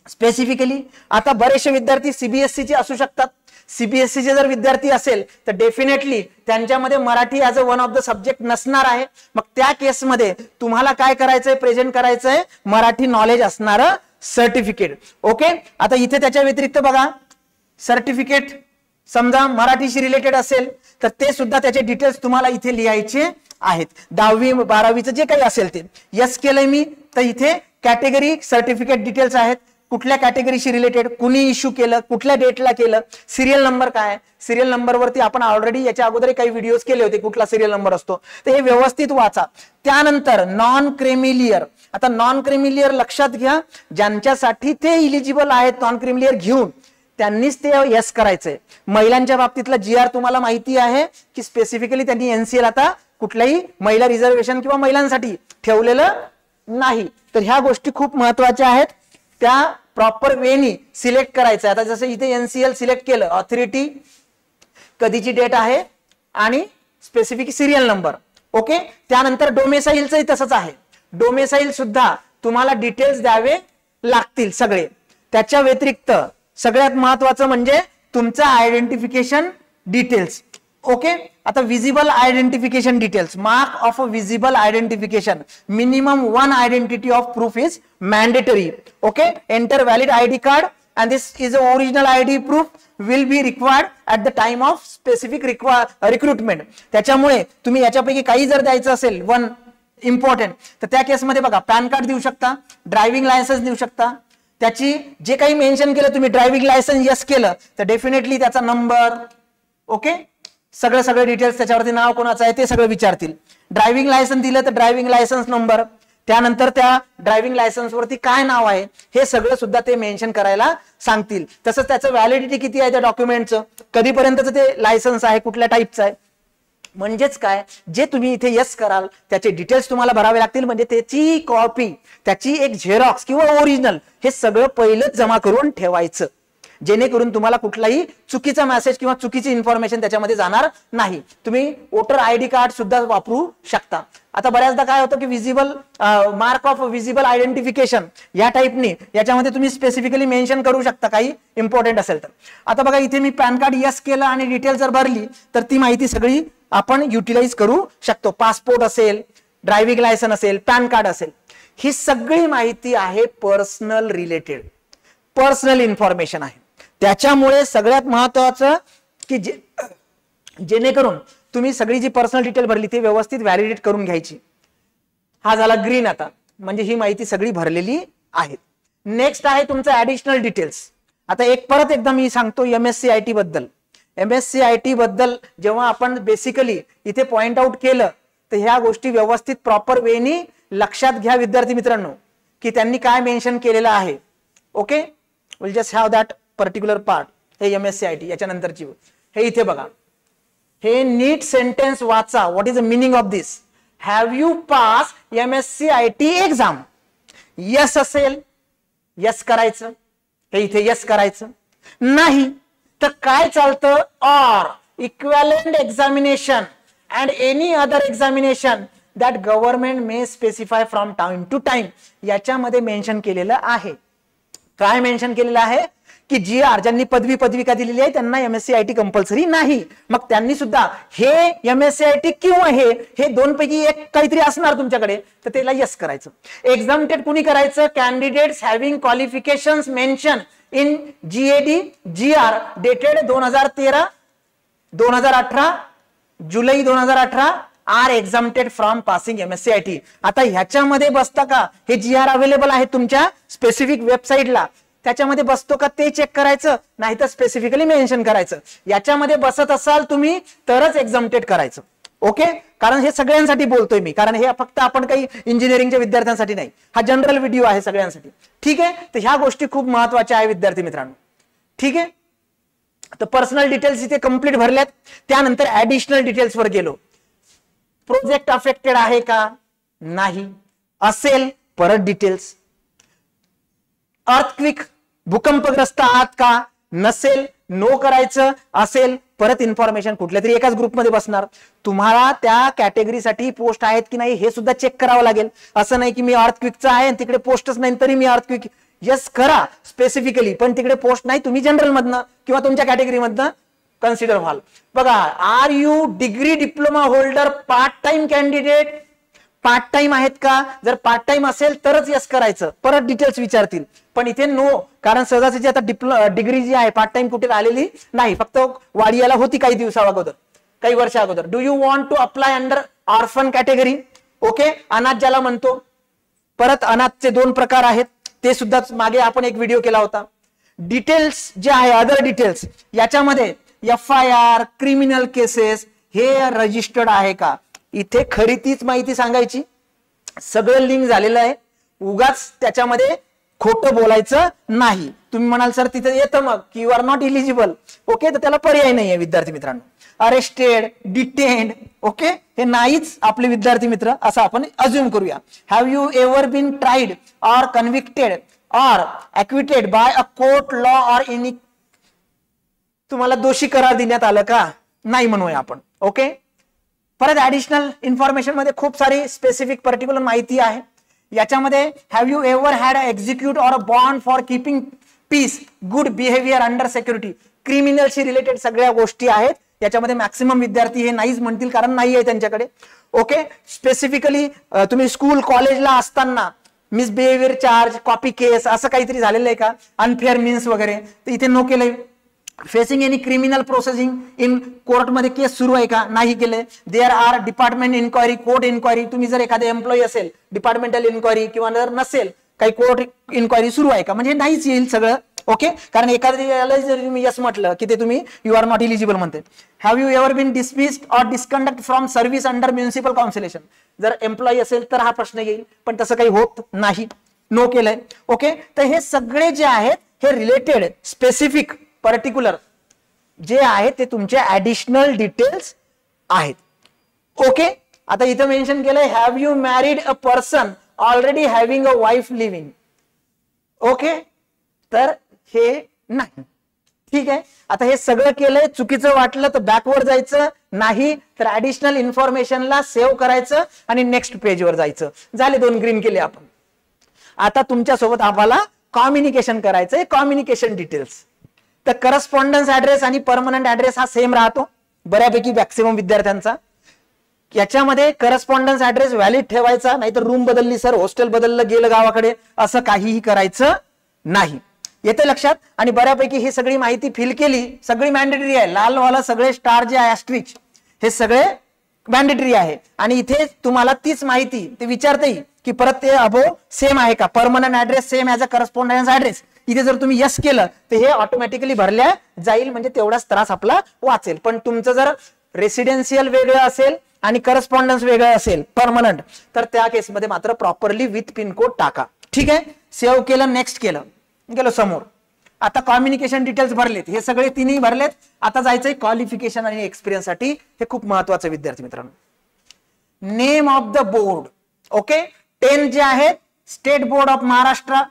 स्पेसिफिकली. आता बरेचसे विद्यार्थी CBSE चे असू शकतात. CBSE चे जर विद्यार्थी असेल तर डेफिनेटली त्यांच्यामध्ये Marathi as a one of the subject नसणार आहे. मग त्या केसमध्ये तुम्हाला काय करायचंय, प्रेझेंट करायचंय मराठी नॉलेज असणारं सर्टिफिकेट. ओके, आता इथे त्याच्या व्यतिरिक्त बघा, सर्टिफिकेट समजा मराठीशी रिलेटेड असेल तर ते सुद्धा त्याचे डिटेल्स तुम्हाला इथे लिहायचे आहेत. 10वी 12वीचं जे काही असेल ते यस केलंय मी, तर इथे कॅटेगरी सर्टिफिकेट डिटेल्स आहेत, कुठल्या कॅटेगरीशी रिलेटेड, कुणी इश्यू केलं, कुठल्या डेटला केलं, सिरियल नंबर काय, सिरियल नंबर वरती आपण ऑलरेडी याच्या अगोदर काही व्हिडिओज केले होते, कुठला सिरियल नंबर असतो, तर हे व्यवस्थित वाचा. त्यानंतर नॉन क्रेमिलियर. आता नॉन क्रेमिलियर लक्षात घ्या, ज्यांच्यासाठी ते इलिजिबल आहेत नॉन क्रेमिलियर घेऊन त्यांनीच ते यस करायचंय. महिलांच्या बाबतीतला GR तुम्हाला माहिती आहे की स्पेसिफिकली त्यांनी NCL आता कुठल्याही महिला रिझर्वेशन किंवा महिलांसाठी ठेवलेलं नाही. तर ह्या गोष्टी खूप महत्वाच्या आहेत, त्या प्रॉपर वेनी सिलेक्ट करायचं. आता जसं इथे NCL सिलेक्ट केलं, ऑथॉरिटी, कधीची डेट आहे आणि स्पेसिफिक सिरियल नंबर. ओके, त्यानंतर डोमेसाइलचंही तसंच आहे. डोमेसाइल सुद्धा तुम्हाला डिटेल्स द्यावे लागतील सगळे. त्याच्या व्यतिरिक्त सगळ्यात महत्वाचं म्हणजे तुमचं आयडेंटिफिकेशन डिटेल्स. ओके, आता visible identification details, mark of a visible identification, minimum 1 identity of proof is mandatory. Okay, enter valid ID card and this is a original ID proof will be required at the time of specific recruitment. त्याच्यामुळे तुम्ही याच्यापैकी काही जर द्यायचं असेल one important, तर त्या केसमध्ये बघा पॅन कार्ड देऊ शकता, ड्रायव्हिंग लायसन्स देऊ शकता. त्याची जे काही मेन्शन केलं तुम्ही, ड्रायव्हिंग लायसन्स यस केलं तर डेफिनेटली त्याचा नंबर, ओके, सगळे डिटेल्स, त्याच्यावरती नाव कोणाचं आहे ते सगळं विचारतील. ड्रायव्हिंग लायसन्स दिलं तर ड्रायव्हिंग लायसन्स नंबर, त्यानंतर त्या ड्रायव्हिंग लायसन्स वरती काय नाव आहे हे सगळं सुद्धा ते मेन्शन करायला सांगतील. तसंच त्याचं व्हॅलिडिटी किती आहे त्या डॉक्युमेंटचं, कधीपर्यंतचं ते लायसन्स आहे, कुठल्या टाईपचं आहे. म्हणजेच काय, जे तुम्ही इथे यस कराल त्याचे डिटेल्स तुम्हाला भरावे लागतील. म्हणजे त्याची कॉपी, त्याची एक झेरॉक्स किंवा ओरिजिनल हे सगळं पहिलंच जमा करून ठेवायचं, जेणेकरून तुम्हाला कुठलाही चुकीचा मेसेज किंवा चुकीची इन्फॉर्मेशन त्याच्यामध्ये जाणार नाही. तुम्ही वोटर ID कार्ड सुद्धा वापरू शकता. आता बऱ्याचदा काय होतं की visible mark of visible identification या टाईपनी याच्यामध्ये तुम्ही स्पेसिफिकली मेन्शन करू शकता काही इम्पॉर्टंट असेल तर. आता बघा इथे मी पॅन कार्ड यस केलं आणि डिटेल जर भरली तर ती माहिती सगळी आपण युटिलाइज करू शकतो. पासपोर्ट असेल, ड्रायव्हिंग लायसन असेल, पॅन कार्ड असेल, ही सगळी माहिती आहे पर्सनल रिलेटेड, पर्सनल इन्फॉर्मेशन आहे. त्याच्यामुळे सगळ्यात महत्वाचं की जेणेकरून तुम्ही सगळी जी पर्सनल डिटेल भरली ती व्यवस्थित व्हॅलिडेट करून घ्यायची. हा झाला ग्रीन. आता म्हणजे ही माहिती सगळी भरलेली आहे. नेक्स्ट आहे तुमचं ऍडिशनल डिटेल्स. आता परत एकदा मी सांगतो MSc IT बद्दल. MSc IT बद्दल जेव्हा आपण बेसिकली इथे पॉइंट आउट केलं तर ह्या गोष्टी व्यवस्थित प्रॉपर वेनी लक्षात घ्या विद्यार्थी मित्रांनो, की त्यांनी काय मेन्शन केलेलं आहे. Okay, will just have that particular part. हे MSc IT याच्या नंतरची हे इथे बघा, हे नीट सेंटेन्स वाचा. What is the meaning of this? Have you pass MSc IT exam? Yes असेल यस करायचं, हे इथे यस करायचं. नाही तर काय चालतं? Or equivalent examination and any other examination that government may specify from time to time. याच्यामध्ये मेन्शन केलेलं आहे. काय मेन्शन केलेलं आहे? की GR ज्यांनी पदविका दिलेली आहे त्यांना MSc IT कंपल्सरी नाही. मग त्यांनी सुद्धा हे MSc IT किंवा हे दोनपैकी एक काहीतरी असणार तुमच्याकडे, तर त्याला यस करायचं. एक्झामटेड कुणी करायचं? Candidates having qualifications mention in GAD GR dated 2018 July 2018 are exempted from passing MSc IT. आता ह्याच्यामध्ये बसता का? हे GR अवेलेबल आहे तुमच्या स्पेसिफिक वेबसाईटला, त्याच्यामध्ये बसतो का ते चेक करायचं, नाही तर स्पेसिफिकली मेन्शन करायचं. याच्यामध्ये बसत असाल तुम्ही तरच एक्झामटेड करायचं. ओके, कारण हे सगळ्यांसाठी बोलतोय मी, कारण हे फक्त आपण काही इंजिनिअरिंगच्या विद्यार्थ्यांसाठी नाही, हा जनरल व्हिडिओ आहे सगळ्यांसाठी. ठीक आहे, तर ह्या गोष्टी खूप महत्वाच्या आहे विद्यार्थी मित्रांनो. ठीक आहे, तर पर्सनल डिटेल्स इथे कंप्लीट भरल्यात. त्यानंतर ऍडिशनल डिटेल्स वर गेलो. प्रोजेक्ट अफेक्टेड आहे का? नाही. असेल परत डिटेल्स. अर्थक्विक भूकंपग्रस्त आहात का? नसेल नो करायचं. असेल परत इन्फॉर्मेशन कुठल्या तरी एकाच ग्रुपमध्ये बसणार. तुम्हाला त्या कॅटेगरीसाठी पोस्ट आहेत की नाही हे सुद्धा चेक करावं लागेल. असं नाही की मी अर्थक्विकचा आहे आणि तिकडे पोस्टच नाही तरी मी अर्थक्विक यस करा स्पेसिफिकली, पण तिकडे पोस्ट नाही, तुम्ही जनरल मधनं किंवा तुमच्या कॅटेगरीमधनं कन्सिडर व्हाल. बघा, are you degree diploma holder part time candidate? Part time आहेत का? जर पार्ट टाइम असेल तरच यस करायचं, परत डिटेल्स विचारतील. पण इथे नो, कारण सहजासहजी आता डिग्री जी आहे पार्ट टाइम कुठे आलेली नाही, फक्त वाडियाला होती काही दिवसा अगोदर, काही वर्षा अगोदर. Do you want to apply under orphan category? Okay, अनाथ ज्याला म्हणतो. परत अनाथचे 2 प्रकार आहेत, ते सुद्धा मागे आपण एक व्हिडिओ केला होता. डिटेल्स जे आहे अदर डिटेल्स, याच्यामध्ये FIR क्रिमिनल केसेस हे रजिस्टर्ड आहे का? इथे खरी तीच माहिती सांगायची. सगळं लिंक झालेलं आहे, उगाच त्याच्यामध्ये खोटं बोलायचं नाही. तुम्ही म्हणाल सर तिथे येतं मग की you are not eligible. Okay, तर त्याला पर्याय नाहीये विद्यार्थी मित्रांनो. अरेस्टेड, डिटेन्ड, ओके, हे नाहीच आपले विद्यार्थी मित्र, असं आपण अज्युम करूया. Have you ever been tried or convicted or acquitted by a court law or any? तुम्हाला दोषी करार देण्यात आलं का? नाही म्हणूया आपण. ओके, परत ऍडिशनल इन्फॉर्मेशन मध्ये खूप सारी स्पेसिफिक पर्टिक्युलर माहिती आहे. याच्यामध्ये have you ever had execute or a bond for keeping peace, good behaviour under security, क्रिमिनलशी रिलेटेड सगळ्या गोष्टी आहेत. याच्यामध्ये मॅक्सिमम विद्यार्थी हे नाहीच म्हणतील, कारण नाही आहे त्यांच्याकडे. ओके, स्पेसिफिकली तुम्ही स्कूल कॉलेजला असताना मिसबिहेवियर चार्ज, कॉपी केस असं काहीतरी झालेलं आहे का? अनफेअर मीन्स वगैरे, तर इथे नो केलंय. Facing any criminal processing in कोर्टमध्ये केस सुरू आहे का? नाही केले. There are department inquiry, court inquiry, तुम्ही जर एखादा एम्प्लॉई असेल डिपार्टमेंटल इन्क्वायरी, किंवा जर नसेल काही कोर्ट इन्क्वायरी सुरू आहे का? म्हणजे नाहीच येईल सगळं. ओके, कारण एखाद्याला जर तुम्ही यस म्हटलं की ते तुम्ही यू आर नॉट इलिजिबल म्हणते. Have you ever been dismissed or misconduct from service under municipal council? जर एम्प्लॉई असेल तर हा प्रश्न येईल, पण तसं काही होत नाही. नो केलंय. ओके, तर हे सगळे जे आहेत हे रिलेटेड स्पेसिफिक पर्टिक्युलर जे आहे ते तुमचे ऍडिशनल डिटेल्स आहेत. ओके, आता इथं मेन्शन केलंय have you married a person already having a wife living? Okay, तर हे नाही. ठीक आहे, आता हे सगळं केलंय. चुकीचं वाटलं तर बॅकवर जायचं, नाही तर ऍडिशनल इन्फॉर्मेशनला सेव्ह करायचं आणि नेक्स्ट पेजवर जायचं. झाले 2 ग्रीन केले आपण. आता तुमच्यासोबत आम्हाला कम्युनिकेशन करायचंय, कम्युनिकेशन डिटेल्स. तर करस्पॉन्डन्स ऍड्रेस आणि परमनंट ऍड्रेस हा सेम राहतो बऱ्यापैकी मॅक्सिमम विद्यार्थ्यांचा. याच्यामध्ये करस्पॉन्डन्स ऍड्रेस व्हॅलिड ठेवायचा, नाहीतर रूम बदलली सर, हॉस्टेल बदललं, गेलं गावाकडे, असं काहीही करायचं नाही. येते लक्षात? आणि बऱ्यापैकी ही सगळी माहिती फिल केली, सगळी मॅन्डेटरी आहे. लालवाला सगळे स्टार जे आहे ऍस्ट्रिच हे सगळे मॅन्डेटरी आहे. आणि इथे तुम्हाला तीच माहिती ते विचारते की परत ते अबो सेम आहे का? Permanent address same as a correspondence address, इथे जर तुम्ही यस केलं तर हे ऑटोमॅटिकली भरल्या जाईल, म्हणजे तेवढाच त्रास आपला वाचेल. पण तुमचं जर रेसिडेन्शियल वेगळं असेल आणि करस्पॉन्डन्स वेगळं असेल परमनंट, तर त्या केसमध्ये मात्र प्रॉपरली विथ पिनकोड टाका. ठीक आहे, सेव्ह केलं, नेक्स्ट केलं, गेलो समोर. आता कम्युनिकेशन डिटेल्स भरलेत, हे सगळे तिन्ही भरलेत. आता जायचंय क्वालिफिकेशन आणि एक्सपिरियन्स साठी. हे खूप महत्वाचं विद्यार्थी मित्रांनो. Name of the board. Okay, 10 जे आहेत state board of Maharashtra,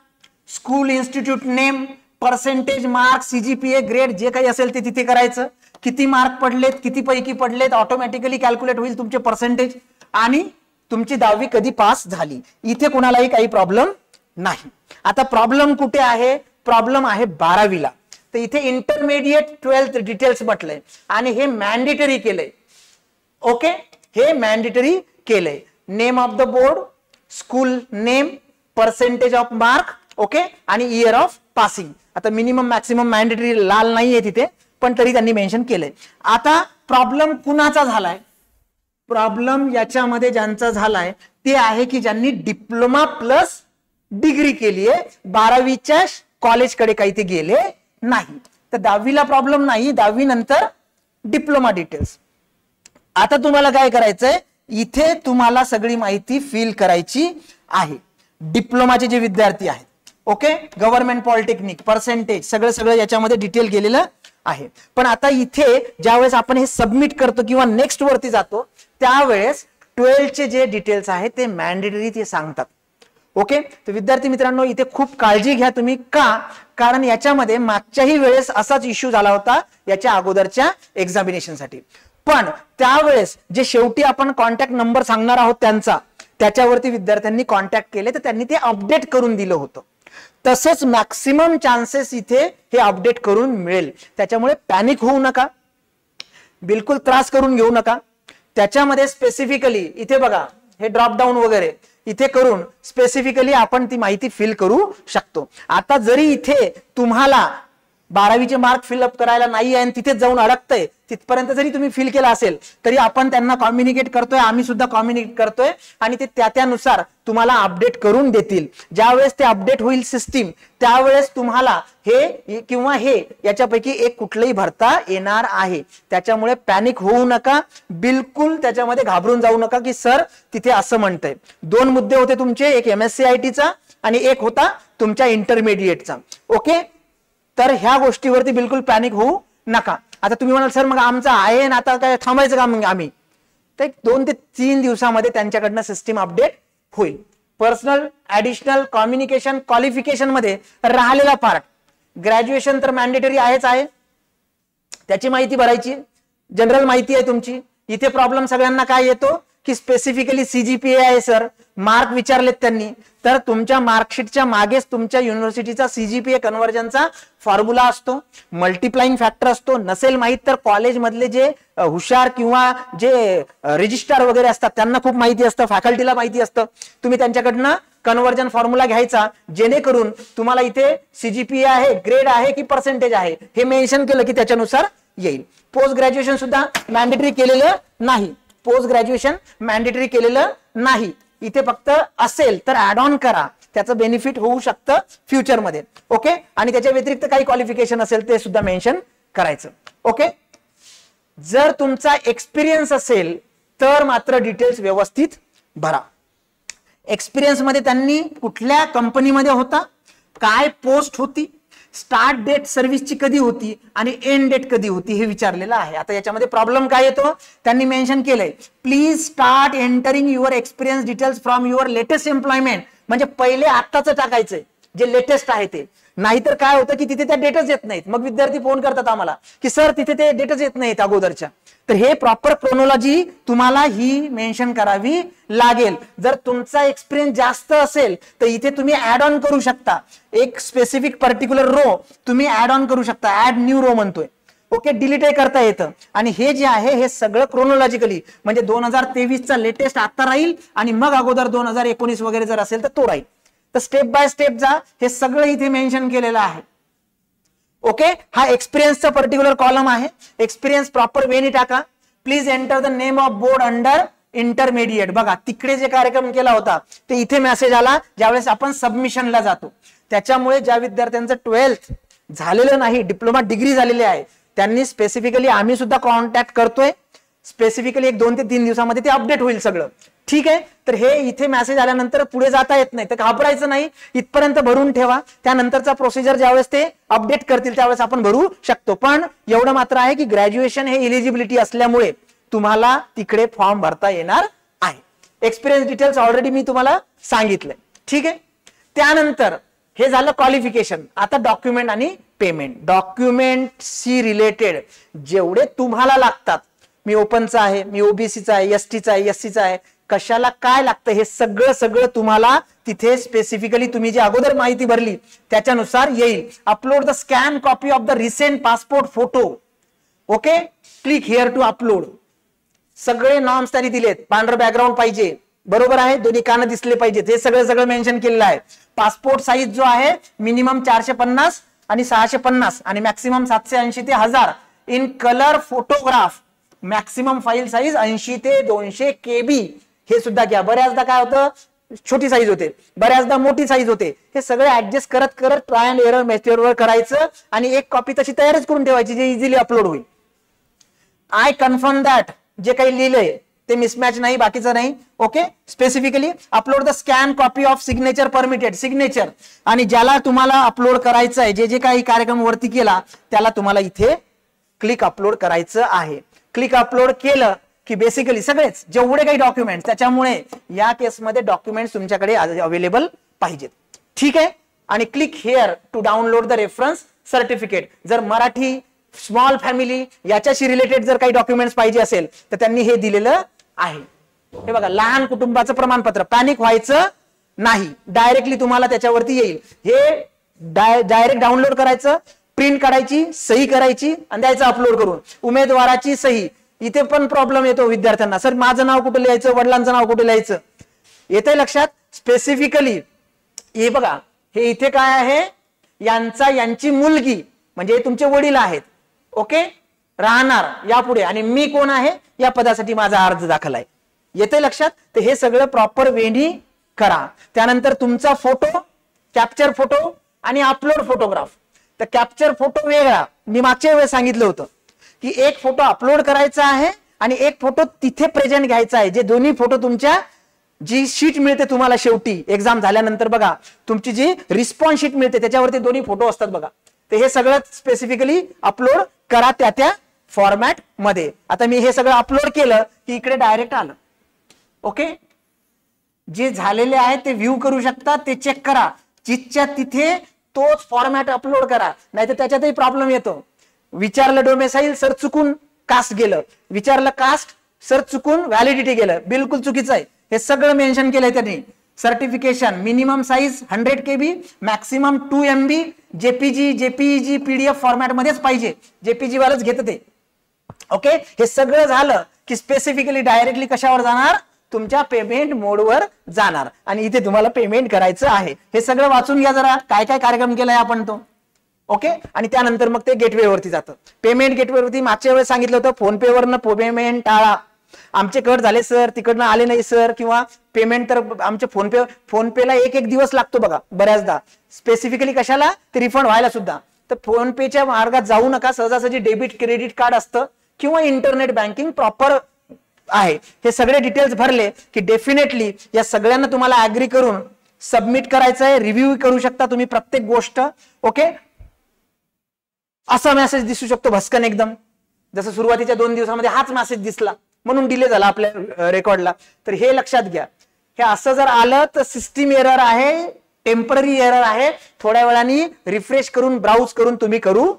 school institute name, percentage, mark, CGPA, grade जे काही असेल ते तिथे करायचं. किती मार्क पडलेत, किती पैकी पडलेत, ऑटोमॅटिकली कॅल्क्युलेट होईल तुमचे पर्सेंटेज. आणि तुमची 10वी कधी पास झाली, इथे कोणालाही काही प्रॉब्लेम नाही. आता प्रॉब्लेम कुठे आहे? प्रॉब्लेम आहे 12वीला. तर इथे इंटरमिडिएट 12th डिटेल्स म्हटलंय आणि हे मॅन्डेटरी केलंय. ओके, हे मॅन्डेटरी केलंय. Name of the board, school name, percentage of mark, okay, आणि इयर ऑफ पासिंग. आता मिनिमम मॅक्सिमम मॅन्डेटरी लाल नाहीये तिथे, पण तरी त्यांनी मेन्शन केलंय. आता प्रॉब्लेम कुणाचा झालाय? प्रॉब्लेम याच्यामध्ये ज्यांचा झालाय ते आहे की ज्यांनी डिप्लोमा प्लस डिग्री केली आहे, 12वीच्या कॉलेजकडे काही ते गेले नाही. तर 10वीला प्रॉब्लेम नाही, 10वी नंतर डिप्लोमा डिटेल्स. आता तुम्हाला काय करायचंय, इथे तुम्हाला सगळी माहिती फिल करायची आहे. डिप्लोमाचे जे विद्यार्थी आहेत, ओके, गव्हर्नमेंट पॉलिटेक्निक, पर्सेंटेज, सगळं याच्यामध्ये डिटेल गेलेलं आहे. पण आता इथे ज्यावेळेस आपण हे सबमिट करतो किंवा नेक्स्ट वरती जातो, त्यावेळेस 12चे जे डिटेल्स आहेत ते मॅन्डेटरी ते सांगतात. ओके, तर विद्यार्थी मित्रांनो इथे खूप काळजी घ्या तुम्ही. का? कारण याच्यामध्ये मागच्याही वेळेस असाच इश्यू झाला होता याच्या अगोदरच्या एक्झामिनेशनसाठी. पण त्यावेळेस जे शेवटी आपण कॉन्टॅक्ट नंबर सांगणार आहोत त्यांचा, त्याच्यावरती विद्यार्थ्यांनी कॉन्टॅक्ट केले तर त्यांनी ते अपडेट करून दिलं होतं. तसंच मॅक्सिमम चान्सेस इथे हे अपडेट करून मिळेल. त्याच्यामुळे पॅनिक होऊ नका, बिलकुल त्रास करून घेऊ नका. त्याच्यामध्ये स्पेसिफिकली इथे बघा हे ड्रॉप डाऊन वगैरे इथे करून स्पेसिफिकली आपण ती माहिती फिल करू शकतो. आता जरी इथे तुम्हाला 12वीचे मार्क फिलअप करायला नाही आहे आणि तिथेच जाऊन अडकतंय, तिथपर्यंत जरी तुम्ही फिल केला असेल तरी आपण त्यांना कम्युनिकेट करतोय, आम्ही सुद्धा कम्युनिकेट करतोय आणि ते त्यानुसार तुम्हाला अपडेट करून देतील. ज्यावेळेस ते अपडेट होईल सिस्टीम, त्यावेळेस तुम्हाला हे किंवा हे याच्यापैकी एक कुठलंही भरता येणार आहे. त्याच्यामुळे पॅनिक होऊ नका, बिलकुल त्याच्यामध्ये घाबरून जाऊ नका की सर तिथे असं म्हणतंय. 2 मुद्दे होते तुमचे, एक MSc-IT आणि एक होता तुमच्या इंटरमिडिएटचा. ओके, तर ह्या गोष्टीवरती बिलकुल पॅनिक होऊ नका. आता तुम्ही म्हणाल सर मग आमचं आहे ना, आता काय थांबायचं का मग आम्ही? तर 2 ते 3 दिवसामध्ये त्यांच्याकडनं सिस्टीम अपडेट होईल. पर्सनल, ऍडिशनल, कम्युनिकेशन, क्वालिफिकेशन मध्ये राहिलेला पार्ट, ग्रॅज्युएशन तर मॅन्डेटरी आहेच आहे, त्याची माहिती भरायची, जनरल माहिती आहे तुमची. इथे प्रॉब्लेम सगळ्यांना काय येतो की स्पेसिफिकली सीजीपीए आहे सर, मार्क विचारलेत त्यांनी, तर तुमच्या मार्कशीटच्या मागेच तुमच्या युनिव्हर्सिटीचा सीजीपीए कन्व्हर्जनचा फॉर्म्युला असतो, मल्टिप्लाइंग फॅक्टर असतो. नसेल माहित तर कॉलेजमधले जे हुशार किंवा जे रजिस्ट्रार वगैरे असतात त्यांना खूप माहिती असतं, फॅकल्टीला माहिती असतं. तुम्ही त्यांच्याकडनं कन्व्हर्जन फॉर्म्युला घ्यायचा, जेणेकरून तुम्हाला इथे सीजीपीए आहे, ग्रेड आहे की पर्सेंटेज आहे हे मेन्शन केलं की त्याच्यानुसार येईल. पोस्ट ग्रॅज्युएशन सुद्धा मॅन्डेटरी केलेलं नाही, पोस्ट ग्रॅज्युएशन मॅन्डेटरी केलेलं नाही. इथे फक्त असेल तर ऍड ऑन करा, त्याचं बेनिफिट होऊ शकतं फ्युचरमध्ये. ओके, आणि त्याच्या व्यतिरिक्त काही क्वालिफिकेशन असेल ते सुद्धा मेन्शन करायचं. ओके, जर तुमचा एक्सपिरियन्स असेल तर मात्र डिटेल्स व्यवस्थित भरा. एक्सपिरियन्स मध्ये त्यांनी कुठल्या कंपनीमध्ये होता, काय पोस्ट होती, स्टार्ट डेट सर्व्हिसची कधी होती आणि एंड डेट कधी होती हे विचारलेलं आहे. आता याच्यामध्ये प्रॉब्लेम काय येतो, त्यांनी मेन्शन केलंय please start entering your experience details from your latest employment. म्हणजे पहिले आत्ताच टाकायचंय जे लेटेस्ट आहे ते. नाहीतर काय होतं की तिथे त्या डेटच येत नाहीत, मग विद्यार्थी फोन करतात आम्हाला की सर तिथे ते डेटच येत नाहीत अगोदरच्या. तर हे प्रॉपर क्रोनॉलॉजी तुम्हाला ही मेन्शन करावी लागेल. जर तुमचा एक्सपिरियन्स जास्त असेल तर इथे तुम्ही ऍड ऑन करू शकता, एक स्पेसिफिक पर्टिक्युलर रो तुम्ही ऍड ऑन करू शकता, ऍड न्यू रो म्हणतोय. ओके, डिलीट करता येतं. आणि हे जे आहे हे सगळं क्रोनॉलॉजिकली म्हणजे 2023चा लेटेस्ट आता राहील आणि मग अगोदर 2019 वगैरे जर असेल तर तो राहील. तर स्टेप बाय स्टेप जा, हे सगळं इथे मेन्शन केलेलं आहे. ओके, हा एक्सपिरियन्सचा पर्टिक्युलर कॉलम आहे. एक्सपिरियन्स प्रॉपर वेनी टाका. Please enter the name of board under intermediate. बघा तिकडे जे कार्यक्रम केला होता ते इथे मेसेज आला ज्यावेळेस आपण सबमिशनला जातो. त्याच्यामुळे ज्या विद्यार्थ्यांचं 12th झालेलं नाही, डिप्लोमा डिग्री झालेली आहे, त्यांनी स्पेसिफिकली, आम्ही सुद्धा कॉन्टॅक्ट करतोय, स्पेसिफिकली 1 2 ते 3 दिवसामध्ये ते अपडेट होईल सगळं. ठीक आहे. तर हे इथे मेसेज आल्यानंतर पुढे जाता येत नाही, तर घाबरायचं नाही, इथपर्यंत भरून ठेवा. त्यानंतरचा प्रोसिजर ज्यावेळेस ते अपडेट करतील त्यावेळेस आपण भरू शकतो. पण एवढं मात्र आहे की ग्रॅज्युएशन हे इलिजिबिलिटी असल्यामुळे तुम्हाला तिकडे फॉर्म भरता येणार आहे. एक्सपिरियन्स डिटेल्स ऑलरेडी मी तुम्हाला सांगितलंय. ठीक आहे. त्यानंतर हे झालं क्वालिफिकेशन. आता डॉक्युमेंट आणि पेमेंट. डॉक्युमेंटशी रिलेटेड जेवढे तुम्हाला लागतात, मी ओपनचा आहे, मी ओबीसीचा आहे, एसटीचा आहे, एससीचा आहे, कशाला काय लागतं हे सगळं तुम्हाला तिथे स्पेसिफिकली तुम्ही जी अगोदर माहिती भरली त्याच्यानुसार येईल. Upload the scan copy of the recent passport photo. Okay, click here to upload. सगळे नॉर्म्स त्यांनी दिलेत. पांढरं बॅकग्राऊंड पाहिजे, बरोबर आहे, दोन्ही कान दिसले पाहिजेत, हे सगळं मेन्शन केलेलं आहे. पासपोर्ट साईज जो आहे मिनिमम 450 आणि 650 आणि मॅक्सिमम 780 ते 1000 in colour photograph. Maximum file size 80 ते 200 KB. हे सुद्धा घ्या. बऱ्याचदा काय होतं, छोटी साईज होते, बऱ्याचदा मोठी साईज होते. हे सगळं ऍडजस्ट करत ट्राय अँड एरर मेथडवर करायचं आणि एक कॉपी तशी तयारच करून ठेवायची जे इझिली अपलोड होईल. आय कन्फर्म दॅट, जे काही लिहिलंय ते मिसमॅच नाही, बाकीचं नाही. Okay. Specifically upload the scan copy of signature permitted. Signature आणि ज्याला तुम्हाला अपलोड करायचं आहे, जे काही कार्यक्रम वरती केला त्याला तुम्हाला इथे क्लिक अपलोड करायचं आहे. क्लिक अपलोड केलं की बेसिकली सगळेच जेवढे काही डॉक्युमेंट, त्याच्यामुळे या केसमध्ये डॉक्युमेंट्स तुमच्याकडे अवेलेबल पाहिजेत. ठीक आहे. आणि click here to download the reference certificate. जर मराठी स्मॉल फॅमिली याच्याशी रिलेटेड जर काही डॉक्युमेंट्स पाहिजे असेल तर त्यांनी हे दिलेलं आहे. हे बघा, लहान कुटुंबाचं प्रमाणपत्र. पॅनिक व्हायचं नाही, डायरेक्टली तुम्हाला त्याच्यावरती येईल. हे डायरेक्ट डाउनलोड करायचं, प्रिंट काढायची, सही करायची आणि द्यायचं अपलोड करून. उमेदवाराची सही. इथे पण प्रॉब्लेम येतो विद्यार्थ्यांना, सर माझं नाव कुठे लिहायचं, वडिलांचं नाव कुठे लिहायचं. येते लक्षात. स्पेसिफिकली हे बघा, हे इथे काय आहे, यांची मुलगी म्हणजे तुमचे वडील आहेत. ओके, राहणार यापुढे आणि मी कोण आहे या पदासाठी माझा अर्ज दाखल आहे. येते लक्षात. तर हे सगळं प्रॉपर वेनी करा. त्यानंतर तुमचा फोटो, कॅप्चर फोटो आणि अपलोड फोटोग्राफ. तर कॅप्चर फोटो वेगळा, मी मागच्या वेळेस सांगितलं होतं की एक फोटो अपलोड करायचा आहे आणि एक फोटो तिथे प्रेझेंट घ्यायचा आहे. जे दोन्ही फोटो तुमच्या जी शीट मिळते तुम्हाला शेवटी एक्झाम झाल्यानंतर बघा, तुमची जी रिस्पॉन्स शीट मिळते त्याच्यावरती दोन्ही फोटो असतात बघा. तर हे सगळं स्पेसिफिकली अपलोड करा त्या फॉर्मॅट मध्ये. आता मी हे सगळं अपलोड केलं की इकडे डायरेक्ट आलं. ओके, जे झालेले आहे ते व्ह्यू करू शकता, ते चेक करा. जिथच्या तिथे तोच फॉर्मॅट अपलोड करा, नाहीतर त्याच्यातही प्रॉब्लेम येतो. विचारलं डोमेसाईल, सर चुकून कास्ट गेलं. विचारलं कास्ट, सर चुकून व्हॅलिडिटी गेलं. बिलकुल चुकीचं आहे. हे सगळं मेन्शन केलंय त्यांनी. Certification minimum size 100 KB, maximum 2 MB, JPG, JPEG, PDF format मध्येच पाहिजे. जेपीजी वालच घेत ते. ओके, हे सगळं झालं की स्पेसिफिकली डायरेक्टली कशावर जाणार, तुमच्या पेमेंट मोडवर जाणार आणि इथे तुम्हाला पेमेंट करायचं आहे. हे सगळं वाचून घ्या जरा, काय काय कार्यक्रम केलाय आपण तो. ओके, आणि त्यानंतर मग ते गेटवे वरती जातं. पेमेंट गेटवे वरती मागच्या वेळेस सांगितलं होतं फोन पे वरनं पेमेंट टाळा. आमचे कट झाले सर, तिकडनं आले नाही सर, किंवा पेमेंट तर आमचे फोन पेला एक दिवस लागतो बघा बऱ्याचदा. स्पेसिफिकली कशाला, ते रिफंड व्हायला सुद्धा. तर फोन पेच्या मार्गात जाऊ नका. सहजासहजी डेबिट क्रेडिट कार्ड असतं किंवा इंटरनेट बँकिंग प्रॉपर आहे. हे सगळे डिटेल्स भरले की डेफिनेटली या सगळ्यांना तुम्हाला ऍग्री करून सबमिट करायचं आहे. रिव्ह्यू करू शकता तुम्ही प्रत्येक गोष्ट. ओके, असा मेसेज दिसू शकतो भस्कन एकदम, जसं सुरुवातीच्या 2 दिवसामध्ये हाच मेसेज दिसला म्हणून डिले झाला आपल्या रेकॉर्डला. तर हे लक्षात घ्या. हे असं जर आलं तर सिस्टीम एरर आहे, टेम्पररी एरर आहे. थोड्या वेळाने रिफ्रेश करून ब्राउज करून तुम्ही करू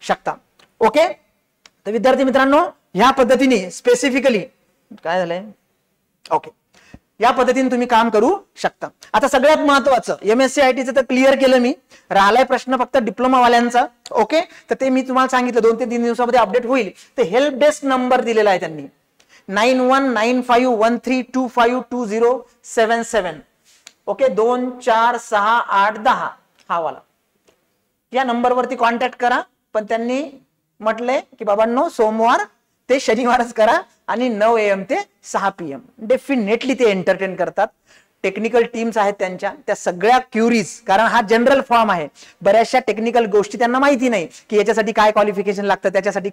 शकता. ओके, तर विद्यार्थी मित्रांनो ह्या पद्धतीने स्पेसिफिकली काय झालंय, ओके, या पद्धतीने तुम्ही काम करू शकता. आता सगळ्यात महत्वाचं MSc ITचं तर क्लिअर केलं मी. राहिलाय प्रश्न फक्त डिप्लोमा वाल्यांचा. ओके, तर ते मी तुम्हाला सांगितलं 2 ते 3 दिवसामध्ये अपडेट होईल. तर हेल्प डेस्क नंबर दिलेला आहे त्यांनी 919513252077. ओके, 2 4 6 8 10 हा वाला. या नंबरवरती कॉन्टॅक्ट करा. पण त्यांनी म्हटलंय की बाबांनो सोमवार ते शनिवारच करा आणि 9 AM ते 6 PM. डेफिनेटली ते एंटरटेन करतात. टेक्निकल टीम्स आहेत त्यांच्या, त्या सगळ्या क्युरीज, कारण हा जनरल फॉर्म आहे, बऱ्याचशा टेक्निकल गोष्टी त्यांना माहिती नाही की याच्यासाठी काय क्वालिफिकेशन लागतं, त्याच्यासाठी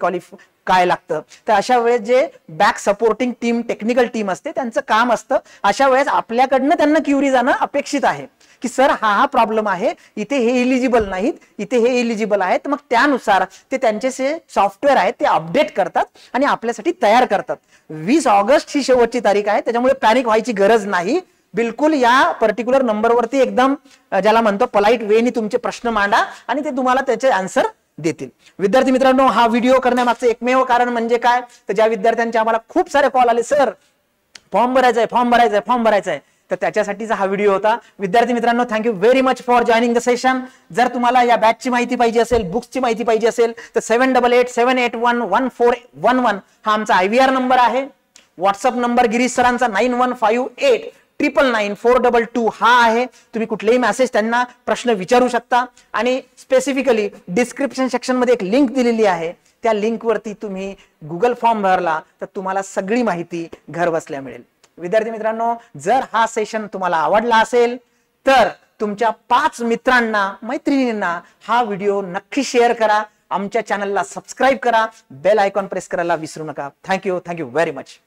काय लागतं. तर अशा वेळेस जे back supporting team, technical team असते, त्यांचं काम असतं अशा वेळेस आपल्याकडनं त्यांना क्युरी जाणं अपेक्षित आहे की सर हा प्रॉब्लेम आहे, इथे हे इलिजिबल नाहीत, इथे हे इलिजिबल आहेत. मग त्यानुसार ते त्यांचे सॉफ्टवेअर आहेत ते अपडेट करतात आणि आपल्यासाठी तयार करतात. 20 ऑगस्ट ही शेवटची तारीख आहे, त्याच्यामुळे पॅनिक व्हायची गरज नाही. बिलकुल या पर्टिक्युलर नंबरवरती एकदम ज्याला म्हणतो पोलाइट वेनी तुमचे प्रश्न मांडा आणि ते तुम्हाला त्याचे आन्सर देतील. विद्यार्थी मित्रांनो, हा व्हिडिओ करण्यामागचं एकमेव कारण म्हणजे काय, तर ज्या विद्यार्थ्यांचे आम्हाला खूप सारे कॉल आले, सर फॉर्म भरायचा आहे, तर त्याच्यासाठीचा हा व्हिडिओ होता. विद्यार्थी मित्रांनो, thank you very much for joining the session. जर तुम्हाला या बॅचची माहिती पाहिजे असेल, बुक्सची माहिती पाहिजे असेल तर 7887811411 हा आमचा IVR नंबर आहे. व्हॉट्सअप नंबर गिरीश सरांचा 9158999422 हा आहे. तुम्ही कुठलेही मेसेज त्यांना प्रश्न विचारू शकता आणि स्पेसिफिकली डिस्क्रिप्शन सेक्शन मध्ये एक लिंक दिलेली आहे, त्या लिंकवरती तुम्ही गुगल फॉर्म भरला तर तुम्हाला सगळी माहिती घर बसल्या मिळेल. विद्यार्थी मित्रांनो, जर हा सेशन तुम्हाला आवडला असेल तर तुमच्या 5 मित्रांना, मैत्रिणींना हा व्हिडिओ नक्की शेअर करा. आमच्या चॅनलला सबस्क्राईब करा, बेल आयकॉन प्रेस करायला विसरू नका. Thank you very much.